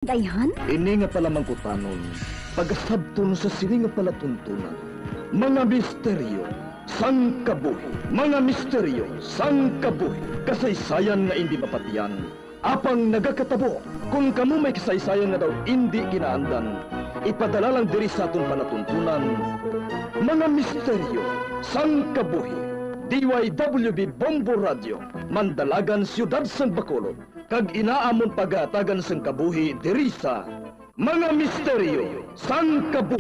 Dayhan? Ini nga pala mangkutanon, pagasabton sa sini nga pala tuntunan. Mga misteryo, sang kabuhi. Mga misteryo, sang kabuhi. Kasaysayan nga hindi mapatiyan. Apang nagakatabo, kung kamo may kasaysayan nga daw hindi ginaandan, ipadala lang diri sa atong panatuntunan. Mga misteryo, sang kabuhi. DYWB Bombo Radio, Mandalagan, Siyudad San Bacolod. Kag inaamon pagatagan sang kabuhi diri sa Mga Misteryo sang Kabuhi.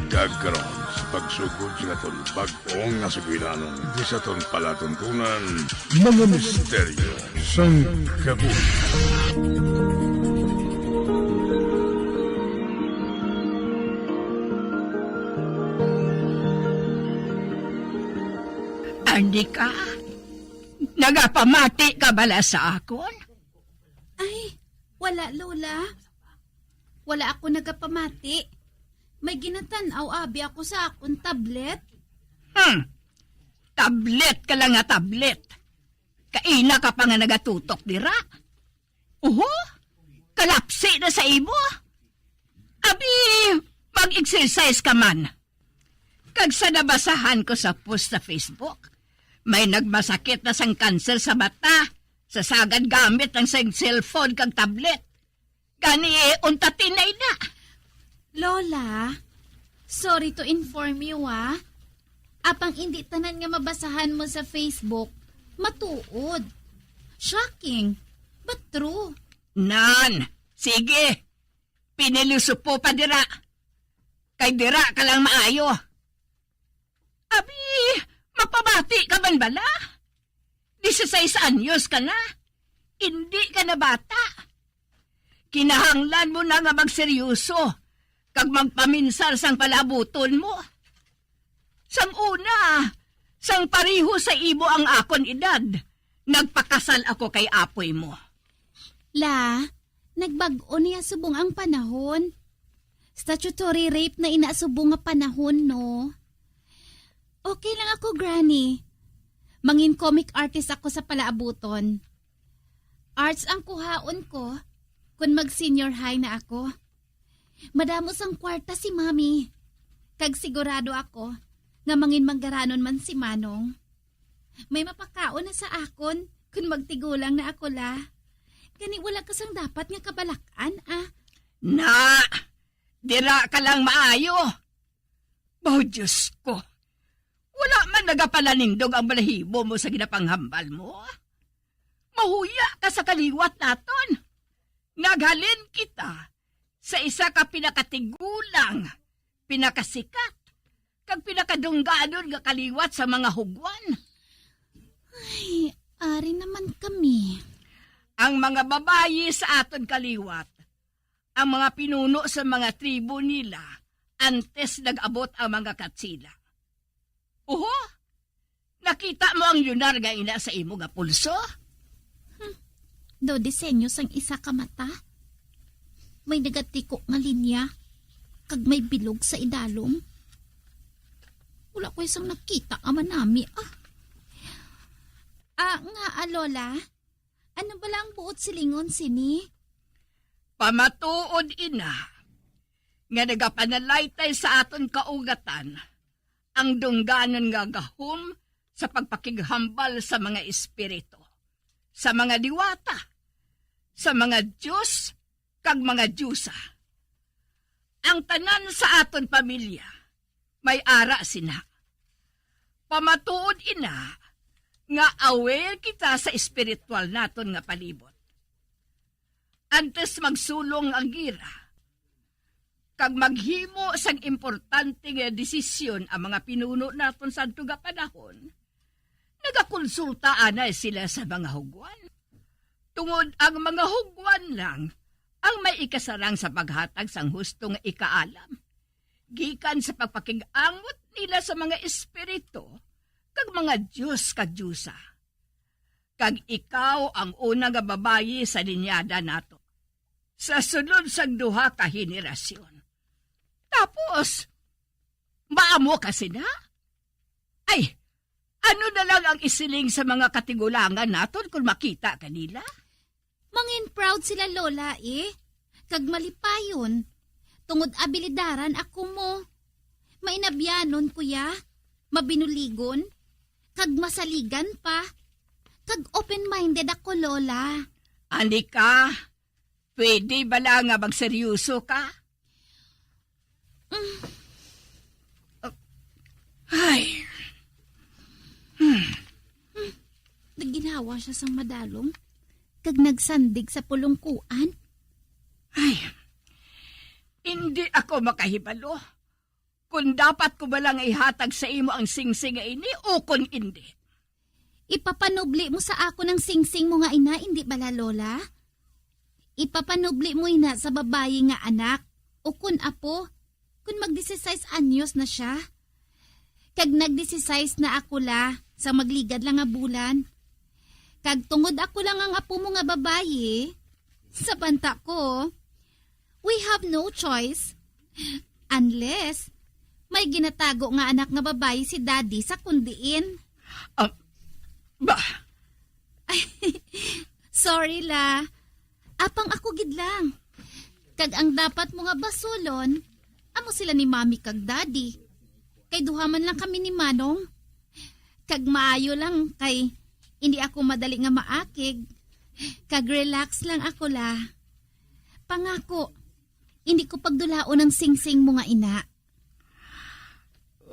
Dagkaroon sa pagsugod sa aton bag-ong nga sugilanon di sa aton palatuntunan mga misteryo sang kabuhi. Andika, nagapamati ka bala sa akon? Ay, wala, Lola. Wala ako nagapamati. May ginatanaw abi ako sa akong tablet. Tablet ka lang nga tablet. Kaina ka pa nga nagatutok dira. Oho, kalapsi na sa imo. Abi, mag-exercise ka man. Kag sa nabasahan ko sa post sa Facebook, may nagmasakit na sang kanser sa mata, sa sagad gamit ng sang cellphone kag tablet. Kani untatinay na. Lola, sorry to inform you Apang hindi tanan nga mabasahan mo sa Facebook, matuod. Shocking, but true. Nan, sige. Pinilusupo pa dira. Kay dira ka lang maayo. Abi, mapabati ka man bala? 16 anyos ka na. Hindi ka na bata. Kinahanglan mo na nga magseryoso kag magpaminsar sang palabuton mo. Sang una, sang pariho sa ibo ang akon edad, nagpakasal ako kay apoy mo. La, nagbago niya subong ang panahon. Statutory rape na inasubong nga panahon, no? Okay lang ako, Granny. Mangin comic artist ako sa palaabuton. Arts ang kuhaon ko kung mag-senior high na ako. Madamos ang kwarta si Mami. Kag sigurado ako nga mangin manggaranon man si Manong. May mapakaon na sa akon kung magtigulang na ako la. Kani wala kasang dapat nga kabalakan Na! Dira ka lang maayo. Oh, Diyos ko. Wala man nagapalanindog ang balahibo mo sa ginapanghambal mo. Mahuya ka sa kaliwat naton. Naghalin kita sa isa ka pinakatigulang, pinakasikat, kag pinakadungganon nga kaliwat sa mga hugwan. Ay, ari naman kami. Ang mga babayi sa aton kaliwat, ang mga pinuno sa mga tribo nila, antes nag-abot ang mga katsila. Oho, nakita mo ang lunar nga ina sa imo nga pulso? Do disenyo sang isa ka mata. May nagatiko nga linya, kag may bilog sa idalom. Wala ko isang nakita ka manami nga Lola, ano ba lang buot silingon sini? Pamatuod ina, nga nagapanalaytay sa aton kaugatan, ang dungganon nga gahom sa pagpakighambal sa mga espiritu, sa mga diwata, sa mga Diyos, kag mga Diyosa. Ang tanan sa aton pamilya, may ara sina. Pamatuod ina, nga aware kita sa espiritual naton nga palibot. Antes magsulong ang gira, kag maghimo sang importante nga desisyon ang mga pinuno naton sa tuga panahon, nagakonsulta anay sila sa mga hugwan. Tungod ang mga hugwan lang ang may ikasarang sa paghatag sang hustong ikaalam. Gikan sa pagpakig-angot nila sa mga espiritu kag mga Diyos kag Diyosa. Kag ikaw ang una nga babayi sa linyada nato. Sa sunod sang duha ka henerasyon. Tapos, maamo ka sina? Ay, ano na lang ang isiling sa mga katigulangan naton kung makita kanila? Mangin proud sila lola Kag malipayon. Tungod abilidaran ako mo. Mainabyanon kuya. Mabinuligon. Kag masaligan pa. Kag open-minded ako lola. Anika, pwede bala nga magseryoso ka? Ay, Nagginawa siya sa madalong. Kag nagsandig sa pulungkuan. ay, hindi ako makahibalo. Kung dapat ko ba lang ihatag sa imo ang singsing nga ini o kung hindi. Ipapanubli mo sa ako ng singsing mo nga ina, hindi bala lola? Ipapanubli mo ina sa babayi nga anak. O kun apo, kung mag-16 anyos na siya. Kag nag-16 na ako la, sa magligad lang nga bulan. Kag tungod ako lang ang apo mo nga babayi, sa banta ko, we have no choice. Unless, may ginatago nga anak nga babayi si daddy sa kundiin. Bah, Sorry la, apang ako gid lang. Kag ang dapat mo nga basulon, amo sila ni mami kag daddy. Kay duha man lang kami ni Manong. Kag maayo lang kay hindi ako madali nga maakig. Kag relax lang ako la. Pangako, hindi ko pagdulaon ang singsing mo nga ina.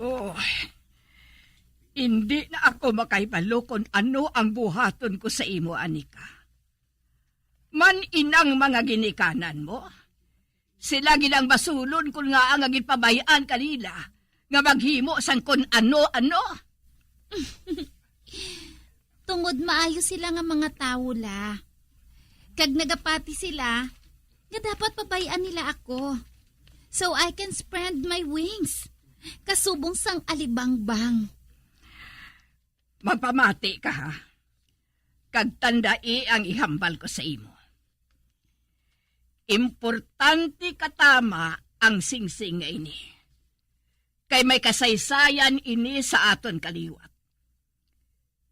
oh, hindi na ako makahibalo kung ano ang buhaton ko sa imo, Anika. Man inang mga ginikanan mo, sila ginang basulon kung nga ang pabayaan kanila, nga maghimo sang kung ano-ano. Tungod maayo sila nga mga tao la. Kag nagapati sila, nga dapat pabayaan nila ako. So I can spread my wings. Kasubong sang alibangbang. Magpamati ka ha. Kag tandai ang ihambal ko sa imo. Importante katama ang singsing nga ini. Kay may kasaysayan ini sa aton kaliwat.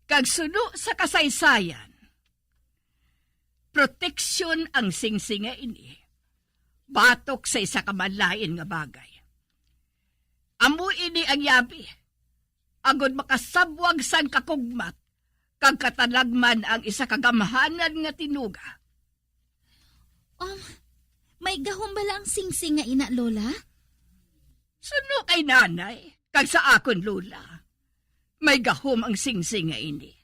Kag suno sa kasaysayan, proteksyon ang singsing nga ini. Batok sa isa kamanlain nga bagay. Amo ini ang yabi. Agod makasabwag sang kakugmat, kag katalagman ang isa kagamhanan nga tinuga. May gahom bala ang singsing nga ina, lola? Suno kay nanay, kag sa akon lula, may gahom ang singsing nga ini.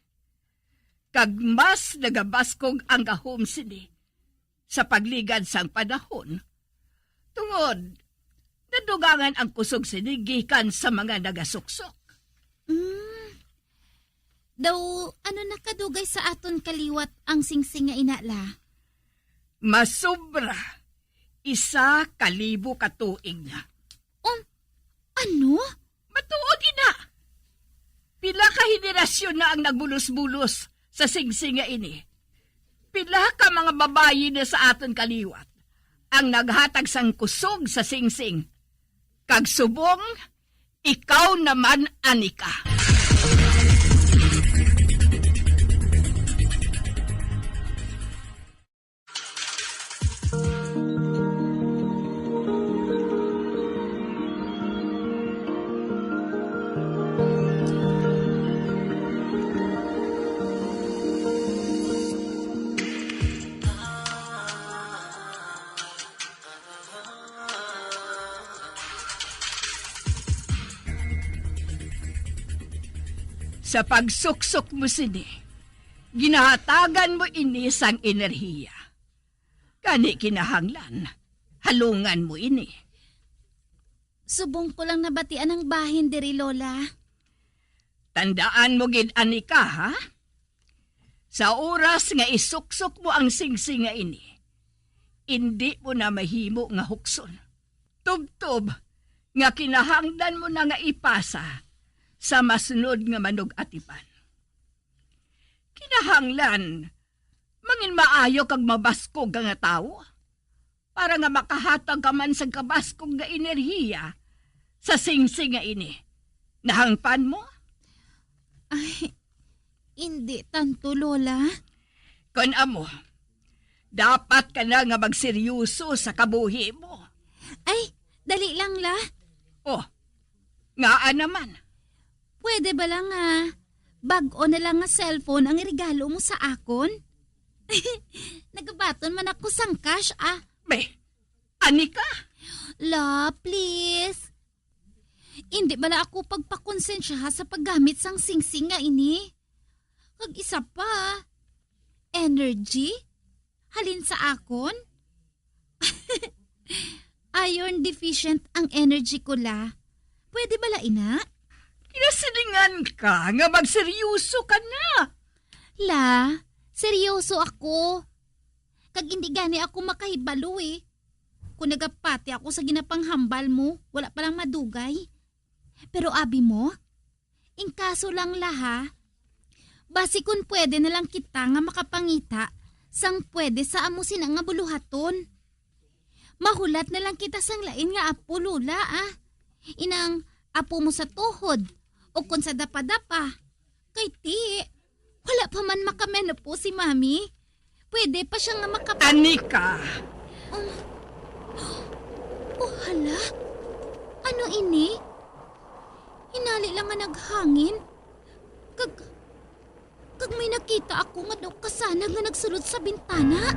Kag mas nagabaskog ang gahom sini sa pagligad sang panahon. Tungod, nadugangan ang kusog sini gikan sa mga nagasuksok. Daw, ano nakadugay sa aton kaliwat ang singsing nga ina la? Masobra, 1,000 katuig na. Ano? Matuod ina! Pila ka henerasyon na ang nagbulos-bulos sa singsing nga ini. Pila ka mga babayi na sa aton kaliwat ang naghatag sang kusog sa singsing. Kag subong, ikaw naman, Anika. Sa pagsuksok mo sini, ginahatagan mo ini sang enerhiya. Kani kinahanglan, halungan mo ini. Subong ko lang nabatian ang bahin diri, lola. Tandaan mo gid, Anika, ha? Sa oras nga isuksok mo ang singsing nga ini, hindi mo na mahimo nga hukson. Tubtob nga kinahanglan mo na nga ipasa sa masunod nga manog-atipan. Kinahanglan, mangin maayo kag mabaskog ka nga tao. Para nga makahatag ka man sa kabaskog nga enerhiya sa singsing nga ini. Nahangpan mo? Ay, hindi tanto, Lola. Kun amo, dapat ka na nga magseryoso sa kabuhi mo. Ay, dali lang la. Oh, ngaan naman. Pwede ba lang bag-o na lang nga cellphone ang irigalo mo sa akon? Nagabaton man ako sang cash Be, ani ka? La, please. Hindi bala ako pagpakonsensya sa paggamit sang singsing nga ini. Kag isa pa, energy? Halin sa akon? Iron deficient ang energy ko la. Pwede bala ina? Kinasilingan ka nga magseryoso ka na. La, seryoso ako. Kag hindi gani ako makahibalo Kung nagapati ako sa ginapanghambal mo, wala palang madugay. Pero abi mo, in kaso lang laha, basi kung pwede na lang kita nga makapangita, sang pwede sa amusin ang nga buluhaton. Mahulat na lang kita sang lain nga apo, Lola Inang apo mo sa tuhod, o kung sa dapa-dapa. Kay ti, wala pa man makamenopause si Mami. Pwede pa siya nga Ani ka? Oh, hala? Ano ini? Hinali lang nga naghangin. Kag may nakita ako nga daw kasana nga nagsulod sa bintana.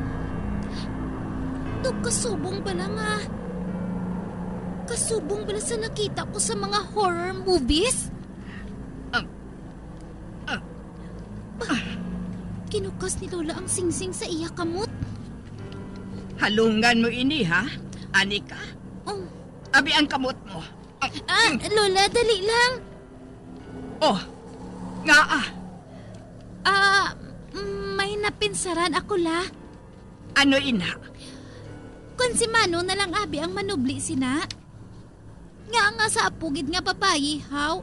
Daw kasubong bala nga. Kasubong bala sa nakita ko sa mga horror movies. Kinukas ni Lola ang singsing sa iya kamot. Halungan mo ini ha? Ani ka? Oh. Abi ang kamot mo. Lola, dali lang. Oh, nga May napinsaran ako la. Ano ina? Kung si Mano na lang abi ang manubli sina. Nga sa apugid nga babayi, haw.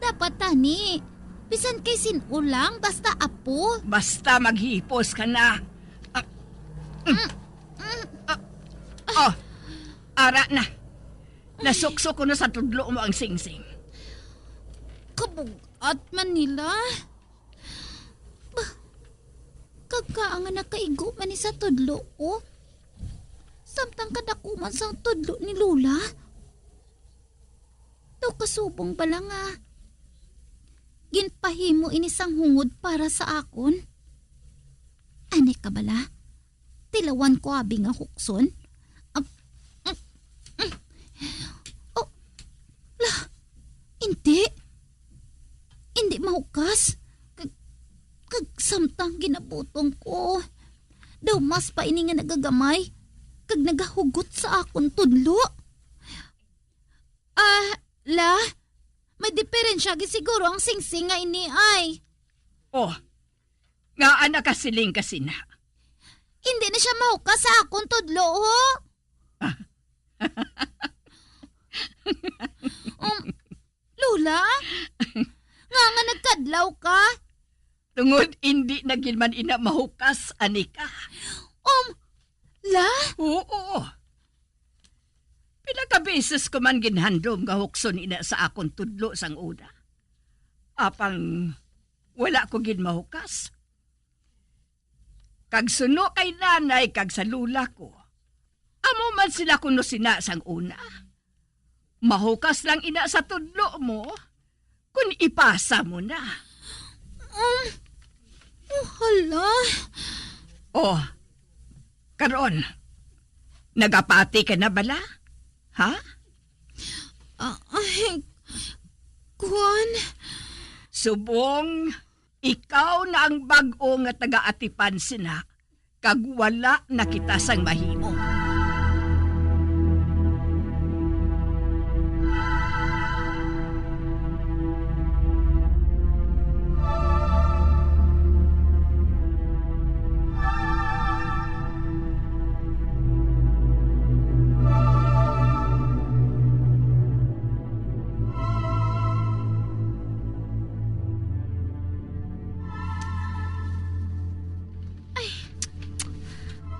Dapat tani. Bisan kay sinulang, basta apo. Basta maghipos ka na. Ara na. Nasukso ko na sa tudlo mo ang singsing. Kabugat man nila. Kagkaan nga nakaigo man ni sa tudlo ko. Samtang kadakuman sang tudlo ni Lola. Daw kasubong pala nga. Ginpahimo inisang hungod para sa akon. Ane ka bala? Tilawan ko abi nga hukson? Oh, la, hindi. Hindi mahukas. Kag samtang ginabutong ko. Daw mas pa ini nga nagagamay. Kag nagahugot sa akon tudlo. La, may diferensya siguro ang singsing nga ini ay. Oh, nga anak kasiling kasi na. Hindi na siya mahukas sa akon tudlo, ho? Lola? Nga nagkadlaw ka? Tungod hindi na man ina mahukas, anika. La? Oo. Pinakabeses ko man ginhandom nga hukson ina sa akong tudlo sang una. Apang wala ko gin mahukas. Kag suno kay nanay kag sa lula ko. Amo man sila kuno sina sang una. Mahukas lang ina sa tudlo mo kung ipasa mo na. Hala. Oh, karon, nagapati ka na bala? Ha? Ay, Kuan? Subong, ikaw na ang bag-o nga taga-atipan sina, kag wala na kita sang mahimo.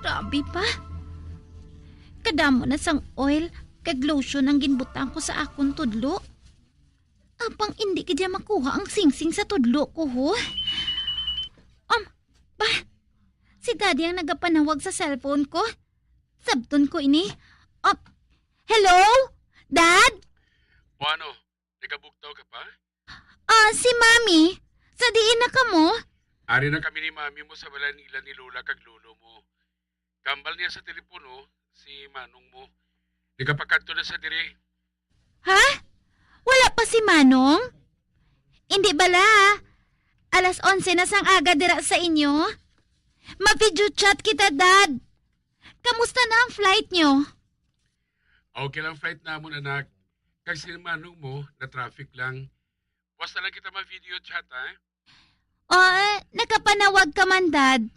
Grabe pa. Kadamo na sang oil kag lotion ang ginbutang ko sa akong tudlo. Apang hindi ka dyan makuha ang singsing sa tudlo ko, ho. Ba? Si daddy ang nagapanawag sa cellphone ko. Sabton ko ini. Hello? Dad? O ano, nagabugtaw ka pa? Si Mami. Sa diin na ka mo? Ari na kami ni mami mo sa wala nila ni Lola kag lolo mo. Kambal niya sa telepono, si Manong mo. Nagapakadto na sa dire. Ha? Wala pa si Manong? Hindi bala. Alas 11 na sang aga dira sa inyo. Ma-video chat kita, Dad. Kamusta na ang flight nyo? Okay lang flight namon anak. Kag si Manong mo, na traffic lang. Basta lang kita ma-video chat ha. Nakapanawag ka man, Dad.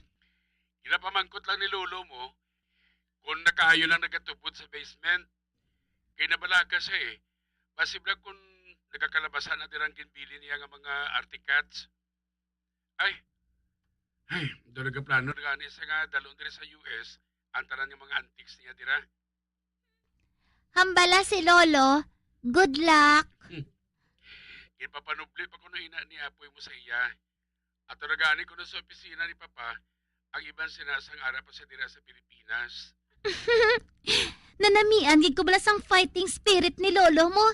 Kinapamangkot lang ni lolo mo kung nakaayo lang nagatubod sa basement. Kaya nabala ka siya eh. Pasibla kung nagkakalabasan na dirang ginbili niya nga mga articats. Ay, doon nagkaplano na gani sa nga dalon dira sa US, ang tanan ng mga antiques niya dira. Hambala si Lolo. Good luck. Ipapanubli pa kuno hina ni apoy mo sa iya. At nagani ko na sa opisina ni Papa, ang ibang sinasang ara pa sa dira sa Pilipinas. Nanamian, gid ko balas ang fighting spirit ni Lolo mo.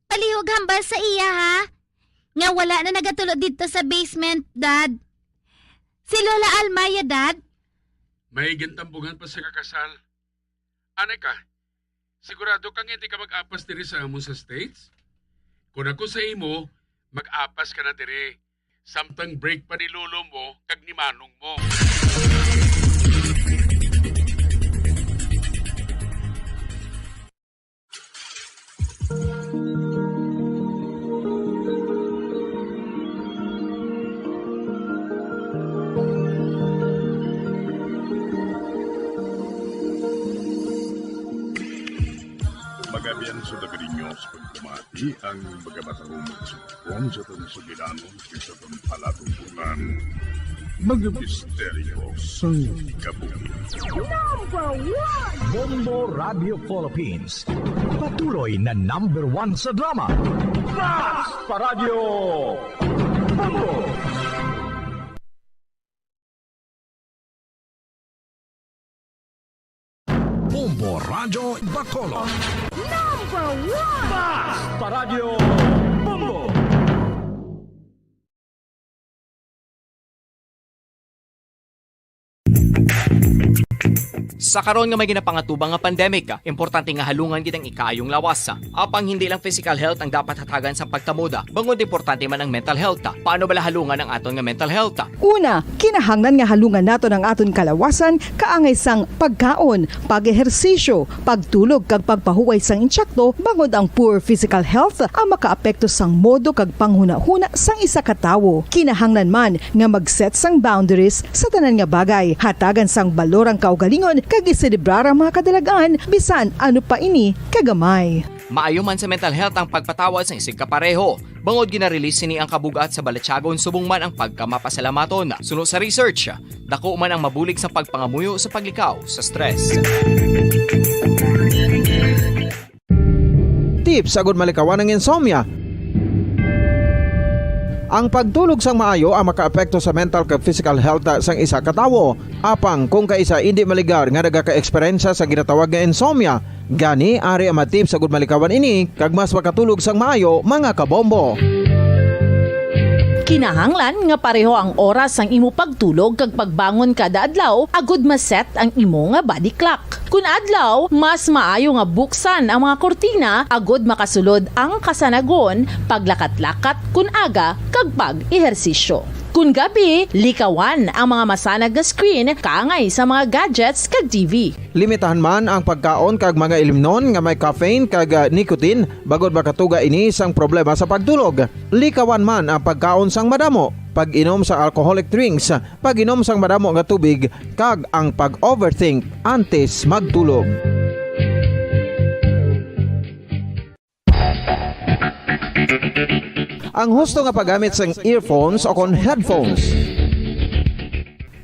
Palihog hambal sa iya, ha? Nga wala na nagatulog dito sa basement, Dad. Si Lola Almaya, Dad? May gintambungan pa sa kakasal. Anay ka, sigurado kang hindi ka mag-apas diri sa amon sa States? Kung ako sa imo, mag-apas ka na diri. Samtang break pa ni lolo mo, kag ni Manong mo. Magabian sa Dagariño sa pagkumati ang magabatahong magsukong sa itong sugilanon sa itong palatuntunan. Mga misteryo sa kabuhi. Bombo Radio Philippines. Patuloy na #1 sa drama. Mas Paradio Bombo! Bombo Radio Bacolod. #1 Mas Paradio Bombo! Sa karon nga may ginapangatubang nga pandemic, importante nga halungan gid ang ikayong lawas. Apang hindi lang physical health ang dapat hatagan sa pagkamuda, bangod importante man ang mental health. Paano bala halungan ang aton nga mental health? Una, kinahanglan nga halungan nato ang aton kalawasan kaangay sang pagkaon, pag-ehersisyo, pagtulog kag pagpahuway sang insyakto bangod ang poor physical health ang makaapekto sang modo kag panghuna-huna sang isa ka tawo. Kinahanglan man nga mag-set sang boundaries sa tanan nga bagay, hatagan sang balorang kaugalingon kag iselebrar ang mga kadalagan bisan ano pa ini kagamay. Maayo man sa mental health ang pagpatawad sa isig kapareho. Bangod ginarelease ni ang kabugat sa Balatyagon subong man ang pagkamapasalamaton. Suno sa research, dako man ang mabulig sa pagpangamuyo sa paglikaw sa stress. Tips agud malikawan ng insomnia. Ang pagtulog sang maayo ang makaapekto sa mental kag physical health sang isa ka tawo. Apang kung kaisa hindi maligar nga nagaka-eksperyensya sa ginatawag nga insomnia, gani ari ang matip sa gud malikawan ini kag mas makatulog sang maayo mga kabombo. Kinahanglan nga pareho ang oras ang imo pagtulog kag pagbangon kada adlaw agud maset ang imo nga body clock. Kun adlaw, mas maayo nga buksan ang mga kortina agud makasulod ang kasanagon, paglakat-lakat kun aga kag pag-ehersisyo. Kun gabi, likawan ang mga masanag nga screen kaangay sa mga gadgets kag TV. Limitahan man ang pagkaon kag mga ilimnon nga may caffeine kag nicotine bagod makatuga ini sang problema sa pagtulog. Likawan man ang pagkaon sang madamo, pag-inom sa alcoholic drinks, pag-inom sang madamo nga tubig kag ang pag-overthink antes magtulog. Ang husto nga paggamit sang earphones o kon headphones.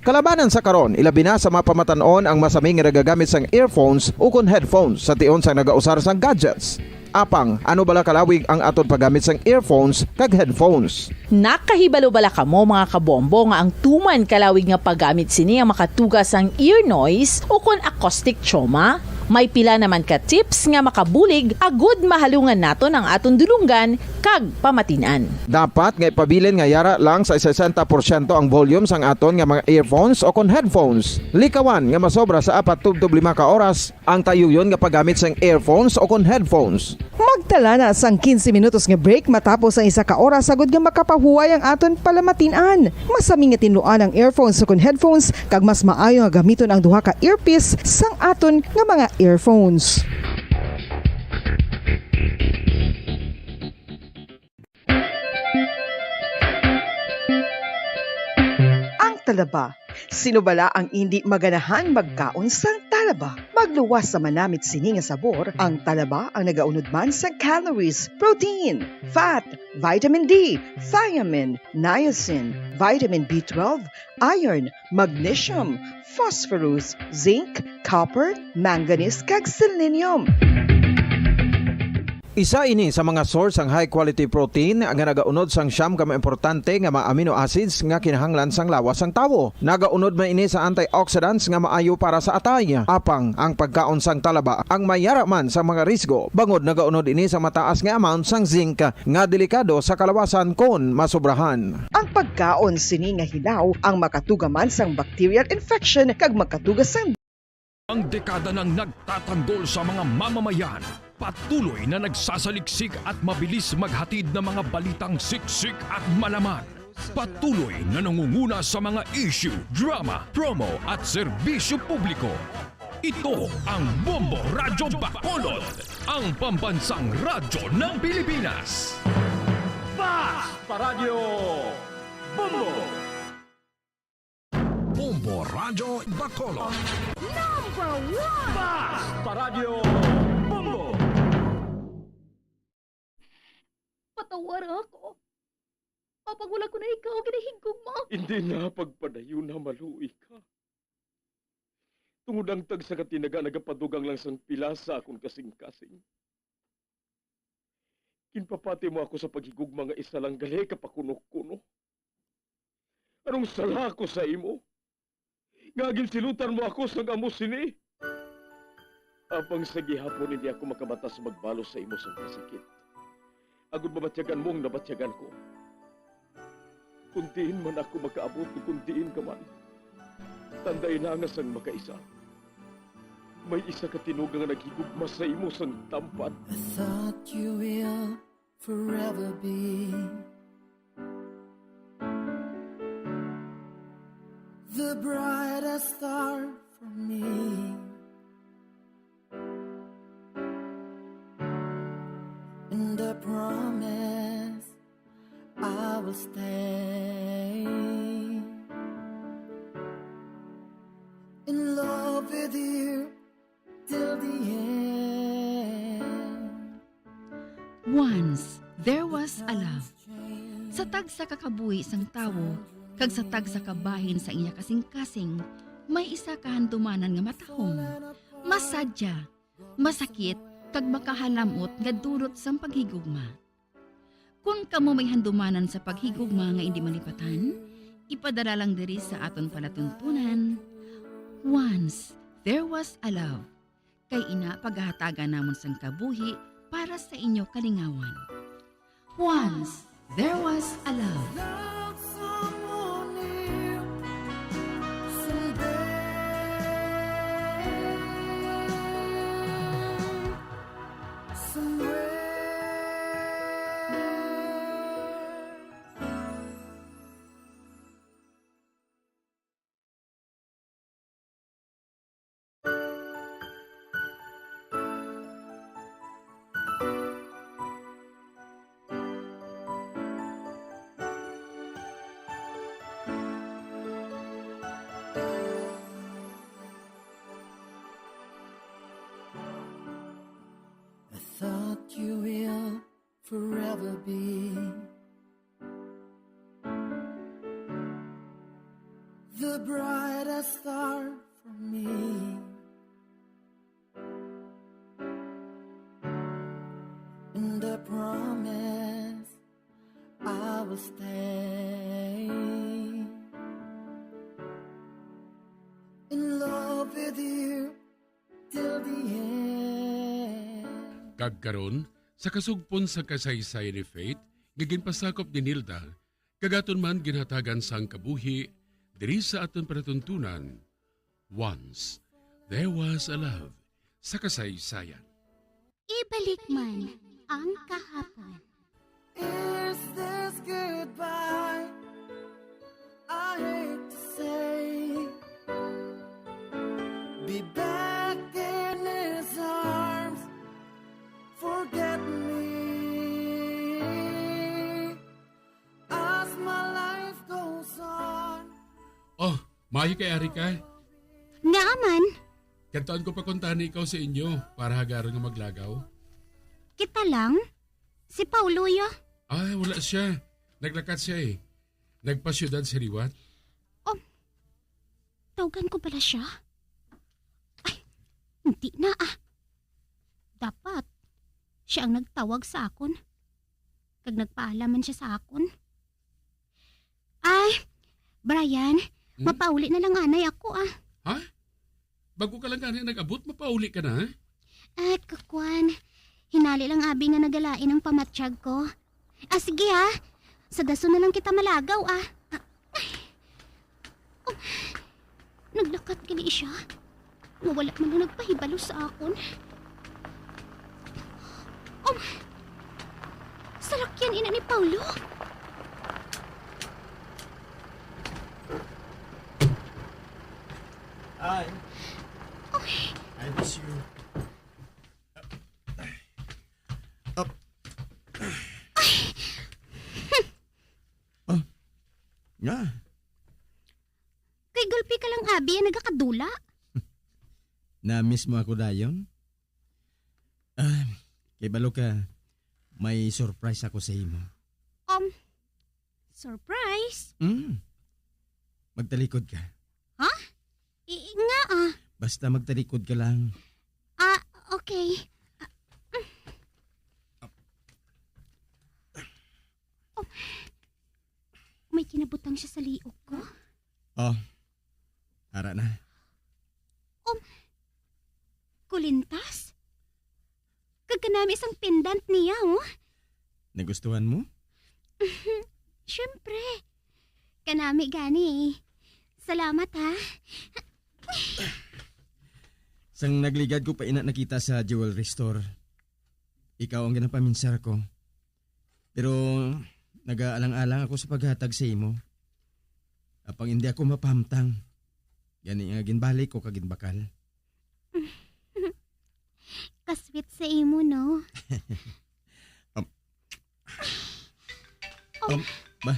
Kalabanan sa karon, ilabi na sa mapamatanon ang masaming nga nagagamit sang earphones o kon headphones sa tion sang nagausar sang gadgets. Apang, ano bala kalawig ang aton paggamit sang earphones kag headphones? Nakahibalo bala kamo mga kabombo nga ang tuman kalawig nga paggamit sini ang makatugas ang ear noise o kon acoustic trauma? May pila naman ka tips nga makabulig agud mahalungan naton ang aton dulunggan kag pamatinan. Dapat nga ipabilin nga yara lang sa 60% ang volume sang aton nga mga earphones o kon headphones. Likawan nga masobra sa 4-5 ka oras ang tayuyon nga paggamit sang earphones o kon headphones. Magtala na sang 15 minutos nga break matapos ang 1 ka oras sagud nga makapahuway ang aton palamatinan. Masami nga tinluan ang earphones o kon headphones kag mas maayo nga gamiton ang duha ka earpiece sang aton nga mga earphones. Ang talaba. Sino bala ang hindi maganahan magkaon sang talaba? Magluwas sa manamit sini nga sabor, ang talaba ang nagaunod man sa calories, protein, fat, vitamin D, thiamine, niacin, vitamin B12, iron, magnesium, phosphorus, zinc, copper, manganese kag selenium. Isa ini sa mga source ang high quality protein nga nagaunod sang siyam ka importante nga mga amino acids nga kinahanglan sang lawas sang tawo. Nagaunod man ini sa antioxidants nga maayo para sa atay. Apang ang pagkaon sang talaba ang mayara man sa mga risgo. Bangod nagaunod ini sa mataas nga amount sang zinc nga delikado sa kalawasan kon masobrahan. Ang pagkaon sini nga hilaw ang makatugaman sang bacterial infection kag makatugas sang Ang dekada nang nagtatanggol sa mga mamamayan, patuloy na nagsasaliksik at mabilis maghatid ng mga balitang siksik at malaman. Patuloy na nangunguna sa mga issue, drama, promo at serbisyo publiko. Ito ang Bombo Radyo Bacolod, ang pambansang radyo ng Pilipinas. Basta Radio Bombo! Bombo Radyo Bacolod. Number 1! Basta Radio Bombo! Patawar ako. Kapag wala ko na ikaw, kinahigog mo. Hindi na pagpadayo na maluwi ka. Tungod ang tag sa katinaga nagapadugang lang sang pila sa akong kasing-kasing. Kinpapati mo ako sa paghigug mga isa lang gali kapakuno-kuno. Anong sala ko sa imo? Ngagil silutan mo ako sa amo sini. Apang sa gihapon hindi ako makabatas magbalos sa imo sa pasikit. Agud mabatyagan mong nabatyagan ko. Kuntiin man ako makaabot, kuntiin ka man. Tanday na nga sang makaisa. May isa ka tinugang nga naghigugma sa imo sang tampat. I thought you will forever be the brightest star for me. And I promise I will stay in love with you till the end. Once, there was a love. Sa tag sa kakabuhi sang tawo, kag sa tag sa kabahin sa iya kasing-kasing, may isa kahandumanan nga matahong. Masadya, masakit, kag makahalamot nga dulot sang paghigugma. Kung kamo may handumanan sa paghigugma nga hindi malipatan, ipadala lang diri sa aton palatuntunan. Once, there was a love. Kay ina paghahatagan namon sang kabuhi para sa inyo kalingawan. Once, there was a love. Love someone new someday. Somewhere. I thought you will forever be the brightest star for me. And I promise I will stay in love with you till the end. Kagkaron, sa kasugpon sa kasaysayan ni Faith, giginpasakop ni Nilda, kagaton man ginhatagan sang kabuhi, diri sa aton panatuntunan. Once, there was a love sa kasaysayan. Ibalik man ang kahapon. Is this goodbye? I hate to say. Be back in his arms. Forget me. As my life goes on. Oh, mayo kay Arika. Nga man, Kantaan ko pa kuntahan ikaw sa inyo para hagaron nga maglagaw. kita lang. Si Paulo yo. Ay, wala siya. Naglakat siya eh. Nagpasyudad sa Riwat. Tawagan ko pala siya. Ay, hindi na Dapat, siya ang nagtawag sa akon. Kag nagpaalaman siya sa akon. Ay, Brian, mapauli na lang anay ako Ha? Bago ka lang ganyan nag-abot, mapauli ka na ha? At kakwan, hinali lang abi nga nagalain ang pamatsyag ko. Sige sa daso na lang kita malagaw Naglakat gali siya. Wala man na nagpahibalo sa akon. Salakyan ina ni Paulo. Hi. I miss you. Nga. Kay gulpi ka lang abi nagakadula. Na-miss mo ako dayon? Kay balo ka, may surprise ako sa imo. Surprise? Magtalikod ka. Ha? Nga Basta magtalikod ka lang. Okay. May kinabutang siya sa liog ko. Ara na. Kulintas? Kagkanami isang pendant niya, Nagustuhan mo? Siyempre. Kanami gani. Salamat, ha? Sang nagligad ko pa ina nakita sa jewelry store. Ikaw ang ginapaminsar ko. Pero nagaalang-alang ako sa paghatag sa imo. Apang hindi ako mapahamtang. Gani nga ginbalik ko kaginbakal. Kaswit sa imo, no? Ba?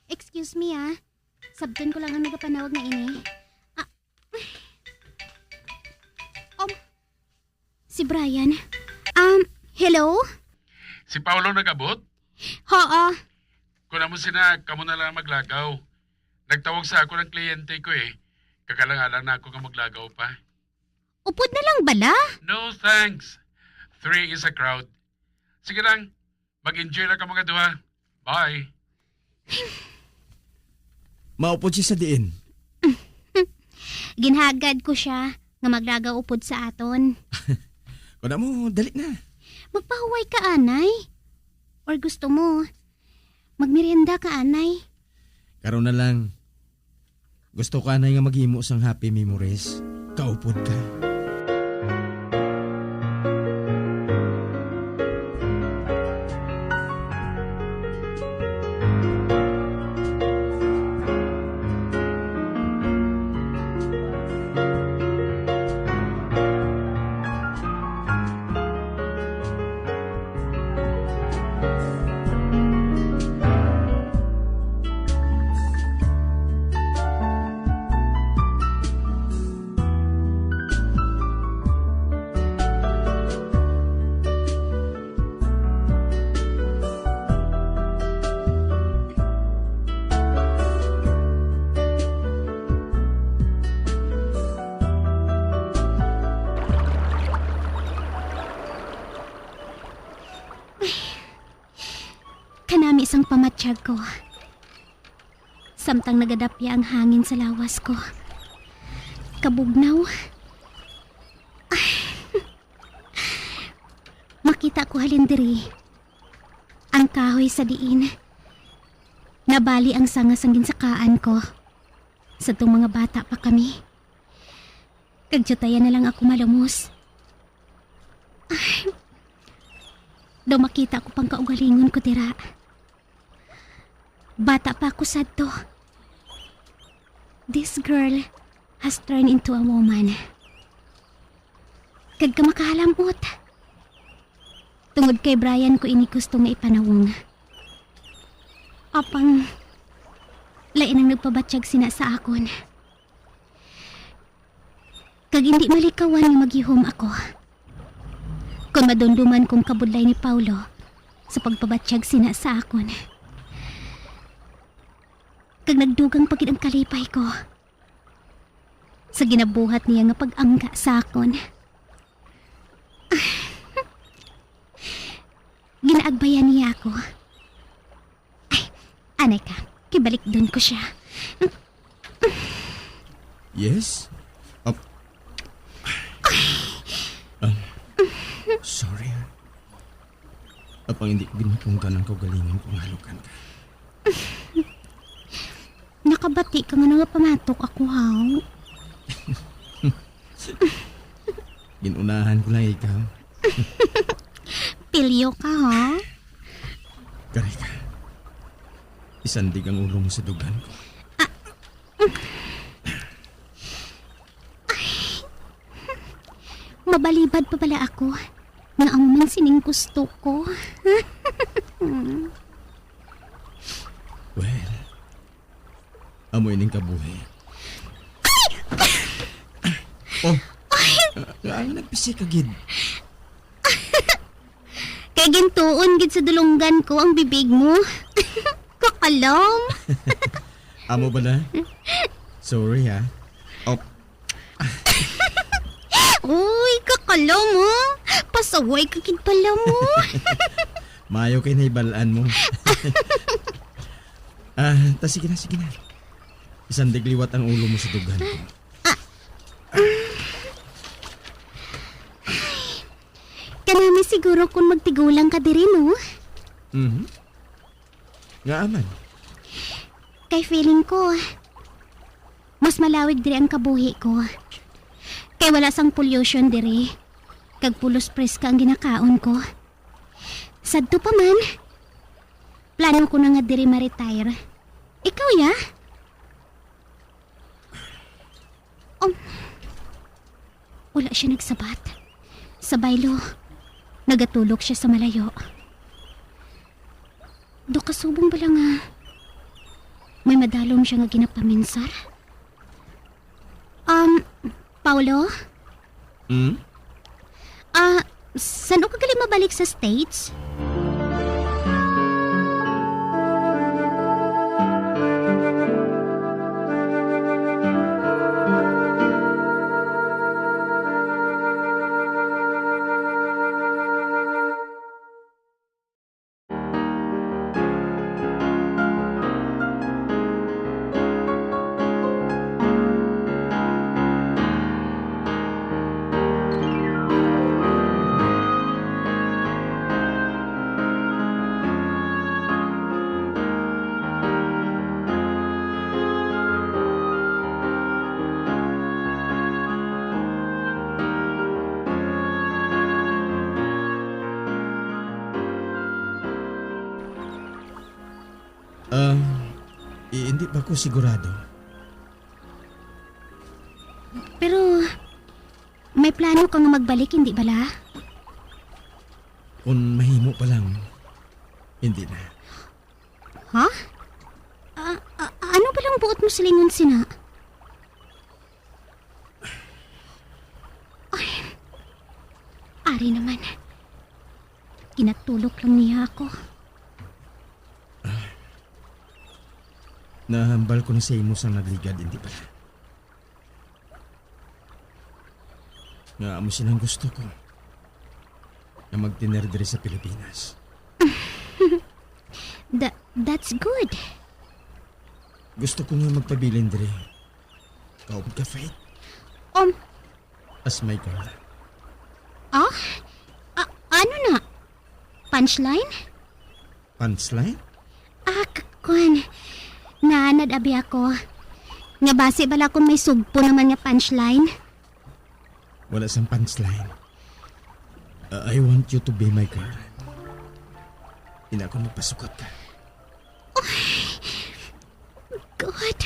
Excuse me, Sabton ko lang ang nagapanawag na ini. Si Brian. Hello? Si Paulo nag-abot? Oo. Kung mo sina, kamo na lang maglagaw. Nagtawag sa ako ng kliyente ko eh. Kakalang-alang na ako nga maglagaw pa. Upod na lang bala? No thanks. 3 is a crowd. Sige lang, mag-enjoy lang ka mga duha. Bye. Maupod siya sa diin. Ginhagad ko siya nga maglagaw upod sa aton. Kuna mo, dali na. Magpahuway ka, anay? Or gusto mo, magmerienda ka, anay? Karon na lang. Gusto ka na nga maghimo sang happy memories. Kaupod ka. ang pamatsyag ko. Samtang nagadapya ang hangin sa lawas ko. Kabugnaw. Ay. Makita ko halindiri. Ang kahoy sa diin. Nabali ang sangas ang ginsakaan ko. Sa itong mga bata pa kami. Kagjutayan na lang ako malumos. Ay. Daw makita ko pang kaugalingon ko tira. Bata pa ako sadto. This girl has turned into a woman. Kag ka makahalamot. Tungod kay Brian ko ini gusto nga ipanawong. Apang lain ang nagpabatsyag sina sa akon. Kag hindi malikawan nga maghihom ako. Kung madunduman kong kabudlay ni Paulo sa pagpabatsyag sina sa akon. Kag nagdugang pagid ang kalipay ko sa ginabuhat niya nga pag-angga sa akon. Ginaagbayan niya ako. Ay, anay ka, kibalik doon ko siya. Yes? Sorry. Apang hindi ko ginatunggan ang kaugalingan kung halukan ka. Nakabati ka nga nga pamatok ako, haw. Ginunahan ko lang ikaw. Pilyo ka, ha? Kari ka. Isandig ang ulo mo sa dugan ko. Mabalibad pa pala ako. Nga ang man sining gusto ko. Well, amoy ning kabuhi. Oh, ay, nagpisik ka, gid. Kay gintuon gid sa dulunggan ko ang bibig mo. Kakalom. Amo ba na? Sorry, ha? Oh, Uy, kakalom mo. Pasaway ka gid pala mo. mayo kay naibalaan mo. Sige na. Isandig liwat ang ulo mo sa dugan ko. Kanami siguro kung magtigulang ka diri, no? Nga aman. Kay feeling ko, mas malawig diri ang kabuhi ko. Kay wala sang pollution diri. Kag pulos preska ang ginakaon ko. Sadto pa man. Plano ko na nga diri ma-retire. Ikaw, ya? Wala siya nagsabat. Sa baylo, nagatulog siya sa malayo. Do kasubong ba lang nga may madalom siya nga ginapaminsar? Paulo? Saan o kagali mabalik sa States? Hindi pa ako sigurado. Pero, may plano kang magbalik, hindi bala? Kung mahimo pa lang, hindi na. Ha? Ano ba lang buot mo silingon sina? Ay, ari naman. Kinatulog lang niya ako. Nahambal ko na sa imo sang nagligad, hindi pala. Nga amo sinang gusto ko na magtiner diri sa Pilipinas. That's good. Gusto ko nga magpabilin dire. Kaupod ka, Faith? As my girl. Ano na? Punchline? Punchline? Kwan. Naanad-abi ako. Nga base bala kung may sugpo naman nga punchline. Wala sang punchline. I want you to be my girl. Ina ko magpasukot ka. God.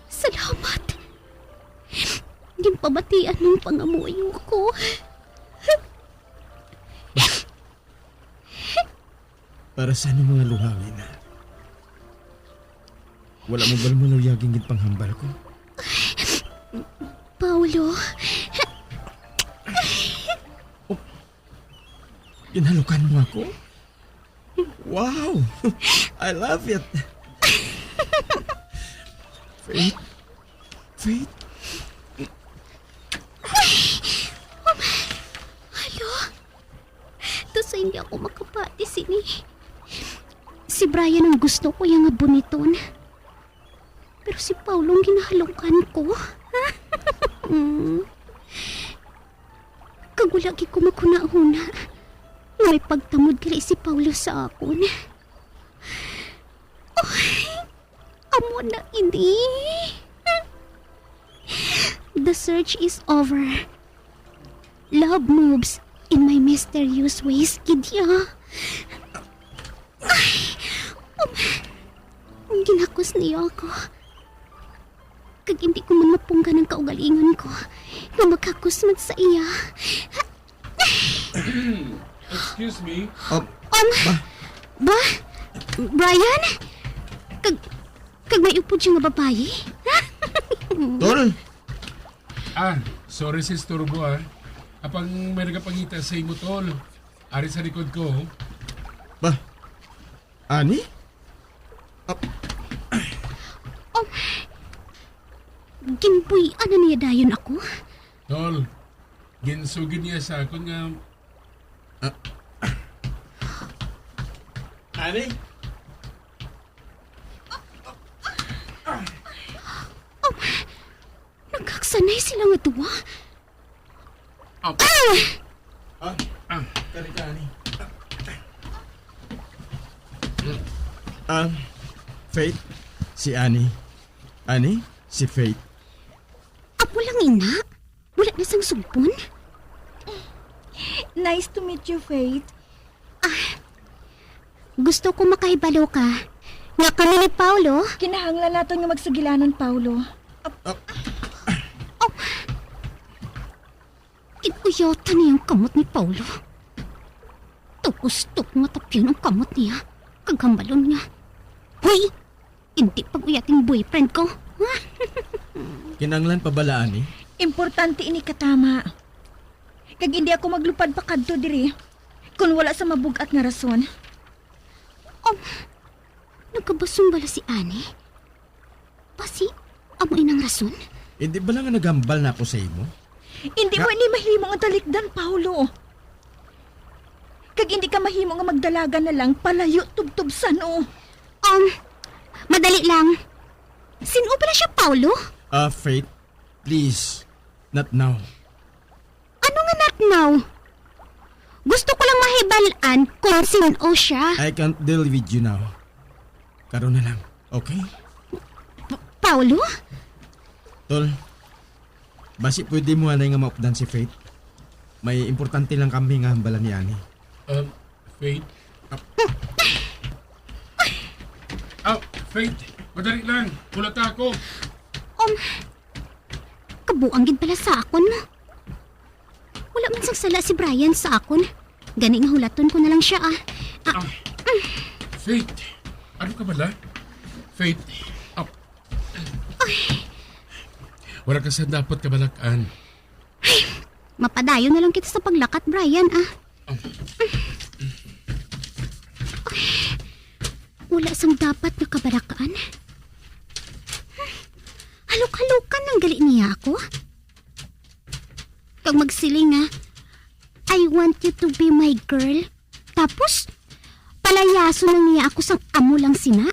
Salamat. Gimpabatian mong pangamuyo ko. Para sa ano mga luhangin na? Wala mo ba maluyaging panghambal ko? Paulo. Ginalukan mo ako? Wow! I love it! Faith? Faith? Halo? Tapos hindi ako makapati sini. Si Brian ang gusto ko yung buniton. Pero si Paulo ang ginahalukan ko. Kagulagi ko makuna-una. May pagtamod kali si Paulo sa akon. Amo na ini. The search is over. Love moves in my mysterious ways, kidya. Ginakos niya ako. Kag hindi ko man mapunggan ang kaugalingon ko na makakusmad sa iya. Excuse me? Ba? Brian? Kag may upod yung babae? Tol! Sorry sis Turbo Apang may nagapangita sa imo, tol. Ari sa likod ko. Ba? Ani? Ginbuy, ano niya dayon ako? Tol, ginsugid niya sa akon nga... Ani? Nagkaksanay sila nga duwa. Karika, Ani. Faith, si Ani. Ani, si Faith. Apo lang ina? Wala na sang sumpon? Nice to meet you, Faith. Gusto ko makahibalo ka. Nga kami ni Paulo. Kinahanglan nato nga magsugilanon, Paulo. Kinuyota niya ang kamot ni Paulo. Tukustok nga tapyon ang kamot niya. Kaghambalon niya. Hoy! Hindi pag-uyating boyfriend ko. Kinanglan pa bala, Ani? Importante ini katama. Kag hindi ako maglupad pa kadto diri. Kung wala sa mabugat nga rason. Nagkabasong bala si Ani? Pasi, amo inang rason? Hindi ba lang nagambal na ako sa imo? Hindi mo ini mahimo nga talikdan, Paulo. Kag hindi ka mahimo nga magdalaga na lang palayo tubtubsan o. Madali lang. Sino pala siya, Paulo? Faith, please. Not now. Ano nga not now? Gusto ko lang mahibalaan kung sino siya. I can't deal with you now. Karon na lang, okay? Paulo? Tol, basi pwede mo anay nga maupdan si Faith. May importante lang kami nga hambalan ni Ani. Faith? Faith, madali lang. Kulat ako. Kabuang gid pala sa akon. Wala man sang sala si Brian sa akon. Gani nga hulaton ko na lang siya Faith, ano ka bala? Faith, wala ka sa dapat kabalakan. Mapadayo na lang kita sa paglakat, Brian, Wala sang dapat na kabalakaan. Haluk-halukan ang gali niya ako. Kag magsiling I want you to be my girl. Tapos, Palayaso na niya ako sang amo lang sina.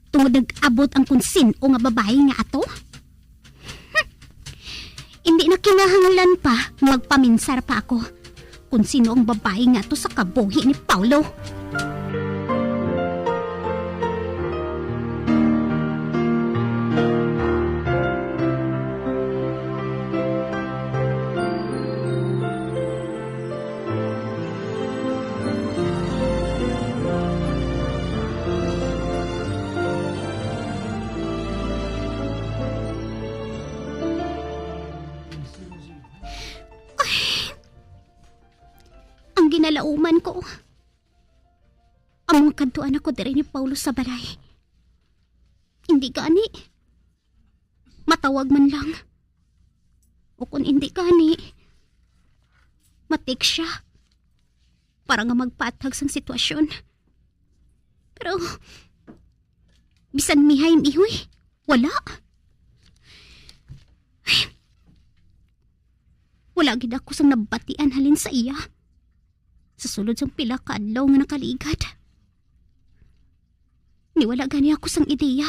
Tungod nag-abot ang kung sino nga babae nga ato. Hindi na kinahanglan pa magpaminsar pa ako kung sino ang babae nga to sa kabuhi ni Paulo. Ginalauman ko. Among kantuan ako diri ni Paulo sa balay. Hindi gani. Matawag man lang. O kung hindi gani, matik siya. Para nga magpatag sang sitwasyon. Pero, bisan mihay-mihoy, wala. Wala gid ako sang nabatian halin sa iya. Sa sulod sang pila ka adlaw nga nakaligad. Niwala gani ako sang ideya.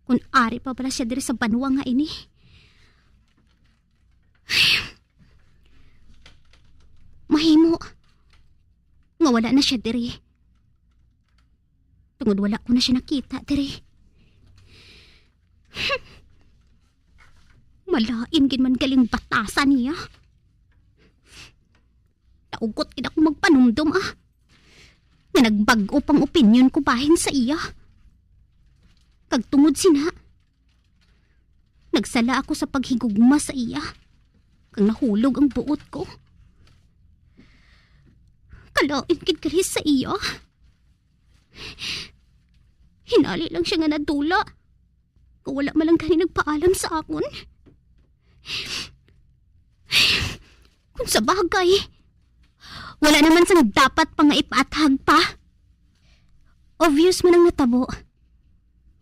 Kung ari pa pala siya diri sa banwa nga ini. Mahimo. Nga wala na siya diri. Tungod wala ko na siya nakita diri. Malain gid man galing batasan niya. Naugot gid ako magpanumdum nga nagbago pang opinyon ko bahin sa iya. Kag tungod sina, nagsala ako sa paghigugma sa iya. Kag nahulog ang buot ko. Kalain gid kari sa iya. Hinali lang siya nga nadula. Kung wala malang gani nagpaalam sa akon. Kung sa bagay, wala naman sang dapat pang ipaathag pa. Obvious man ang natabo.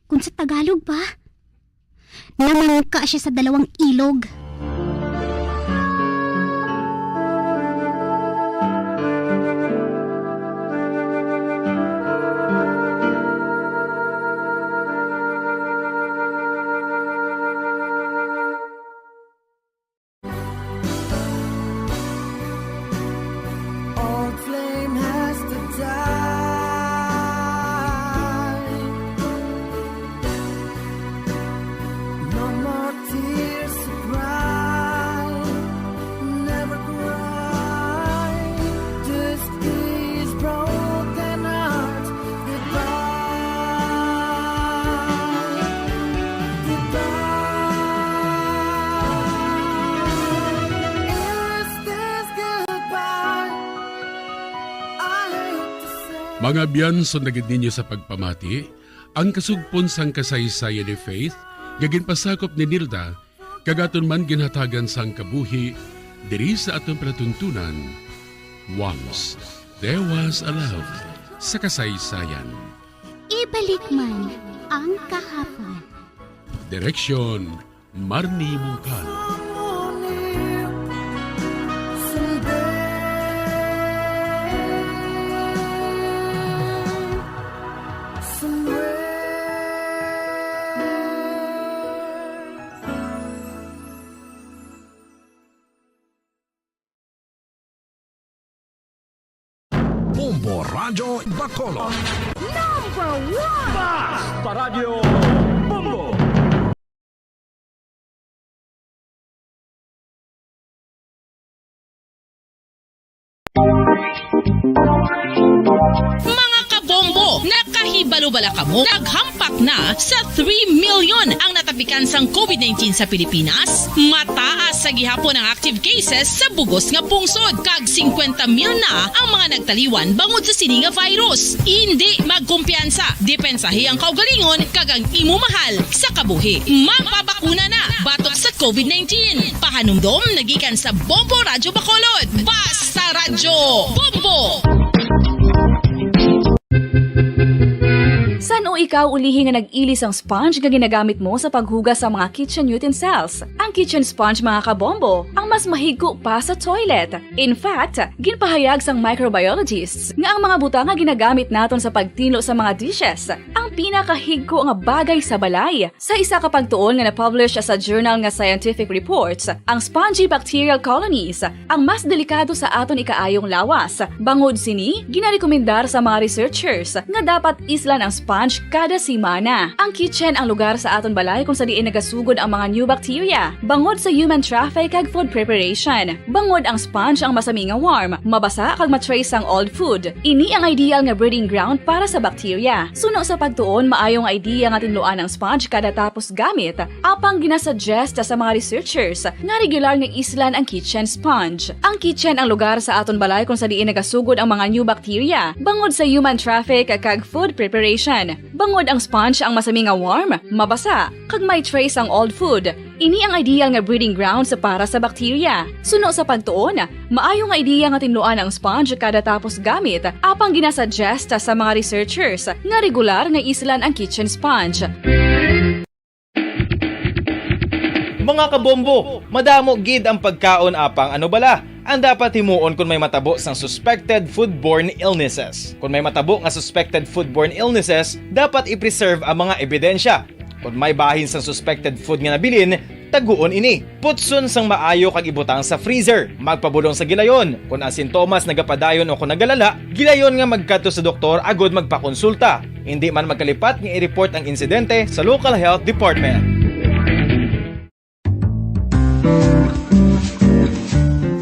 Kung sa Tagalog ba, namangka siya sa 2 ilog. Old flame has to die. No more tears to cry. Never cry. Just these broken hearts goodbye. Goodbye. Is this goodbye? Mga biyan, sunagid ninyo sa pagpamati, ang kasugpon sang kasaysayan ni Faith, gagin pasakop ni Nilda, kagaton man ginhatagan sang kabuhi, diri sa atong palatuntunan. Once, there was a love sa kasaysayan. Ibalik man ang kahapon. Direksyon, Marnie Mungkal. Bombo Radyo Bacolod. Number 1! Basta Radyo Bombo! Mga kabombo, nakahibalo-bala ka mo? Naghampak na sa 3 million ang natapikan sang COVID-19 sa Pilipinas. Mataas sa gihapon ang active cases sa bugos nga pungsod. Kag 50 mil na ang mga nagtaliwan bangod sa sini nga virus. Hindi magkumpiyansa. Depensahi ang kaugalingon kag ang imo mahal sa kabuhi. Magpabakuna na batok sa COVID-19. Pahanumdom nagikan sa Bombo Radyo Bacolod. Basta Radyo Bombo! San o ikaw ulihi nga nag-ilis ang sponge nga ginagamit mo sa paghugas sa mga kitchen utensils. Ang kitchen sponge mga kabombo, ang mas mahigko pa sa toilet. In fact, ginpahayag sang microbiologists nga ang mga butang nga ginagamit naton sa pagtilo sa mga dishes, ang pinakahigko nga bagay sa balay. Sa isa ka pagtuon nga na-publish sa journal nga Scientific Reports, ang spongy bacterial colonies ang mas delikado sa aton ikaayong lawas. Bangod sini, ginarekomendar sa mga researchers nga dapat islan ang sponge kada simana. Ang kitchen ang lugar sa aton balay kung sa diin nagasugod ang mga new bacteria. Bangod sa human traffic kag food preparation. Bangod ang sponge ang masami nga warm, mabasa kag matrace ang old food. Ini ang ideal nga breeding ground para sa bacteria. Suno sa pagtuon, maayong idea nga tinluan ang sponge kada tapos gamit. Apang ginasuggest sa mga researchers nga regular nga islan ang kitchen sponge. Ang kitchen ang lugar sa aton balay kung sa diin nagasugod ang mga new bacteria. Bangod sa human traffic kag food preparation. Bangod ang sponge ang masami nga warm, mabasa, kag may trace ang old food. Ini ang ideal nga breeding ground sa para sa bacteria. Suno sa pagtuon, maayo nga ideya nga tinluan ang sponge kada tapos gamit, apang ginasuggest sa mga researchers nga regular nga islan ang kitchen sponge. Mga kabombo, madamo gid ang pagkaon apang ano bala ang dapat himuon kung may matabo sang suspected foodborne illnesses. Kung may matabo nga suspected foodborne illnesses, dapat i-preserve ang mga ebidensya. Kung may bahin sang suspected food nga nabilin, taguon ini. Putson sang maayo kag ibutang sa freezer. Magpabulong sa gilayon. Kung ang sintomas nagapadayon o kung nagalala, gilayon nga magkadto sa doktor agod magpakonsulta. Hindi man magkalipat nga i-report ang insidente sa local health department.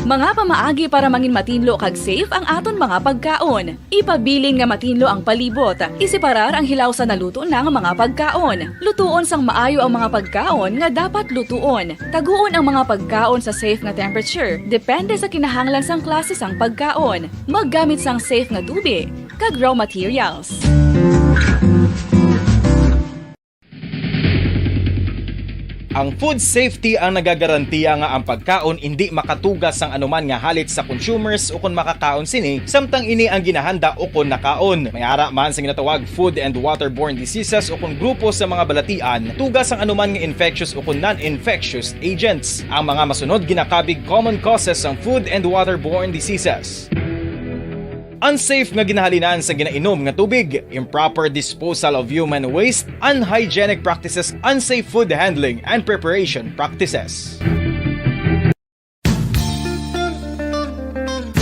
Mga pamaagi para mangin matinlo kag safe ang aton mga pagkaon. Ipabilin nga matinlo ang palibot. Isiparar ang hilaw sa naluto ng mga pagkaon. Lutuon sang maayo ang mga pagkaon nga dapat lutuon. Taguon ang mga pagkaon sa safe nga temperature. Depende sa kinahanglan sang klase sang pagkaon. Maggamit sang safe nga tubig kag raw materials. Ang food safety ang nagagarantiya nga ang pagkaon hindi makatugas sang anuman nga halit sa consumers o kung makakaon sini, samtang ini ang ginahanda o kung nakaon. May ara man sa ginatawag food and waterborne diseases o kung grupo sa mga balatian, tugas ang anuman nga infectious o kung non-infectious agents. Ang mga masunod ginakabig common causes ng food and waterborne diseases. Unsafe nga ginahalinan sa ginainom nga tubig, improper disposal of human waste, unhygienic practices, unsafe food handling and preparation practices.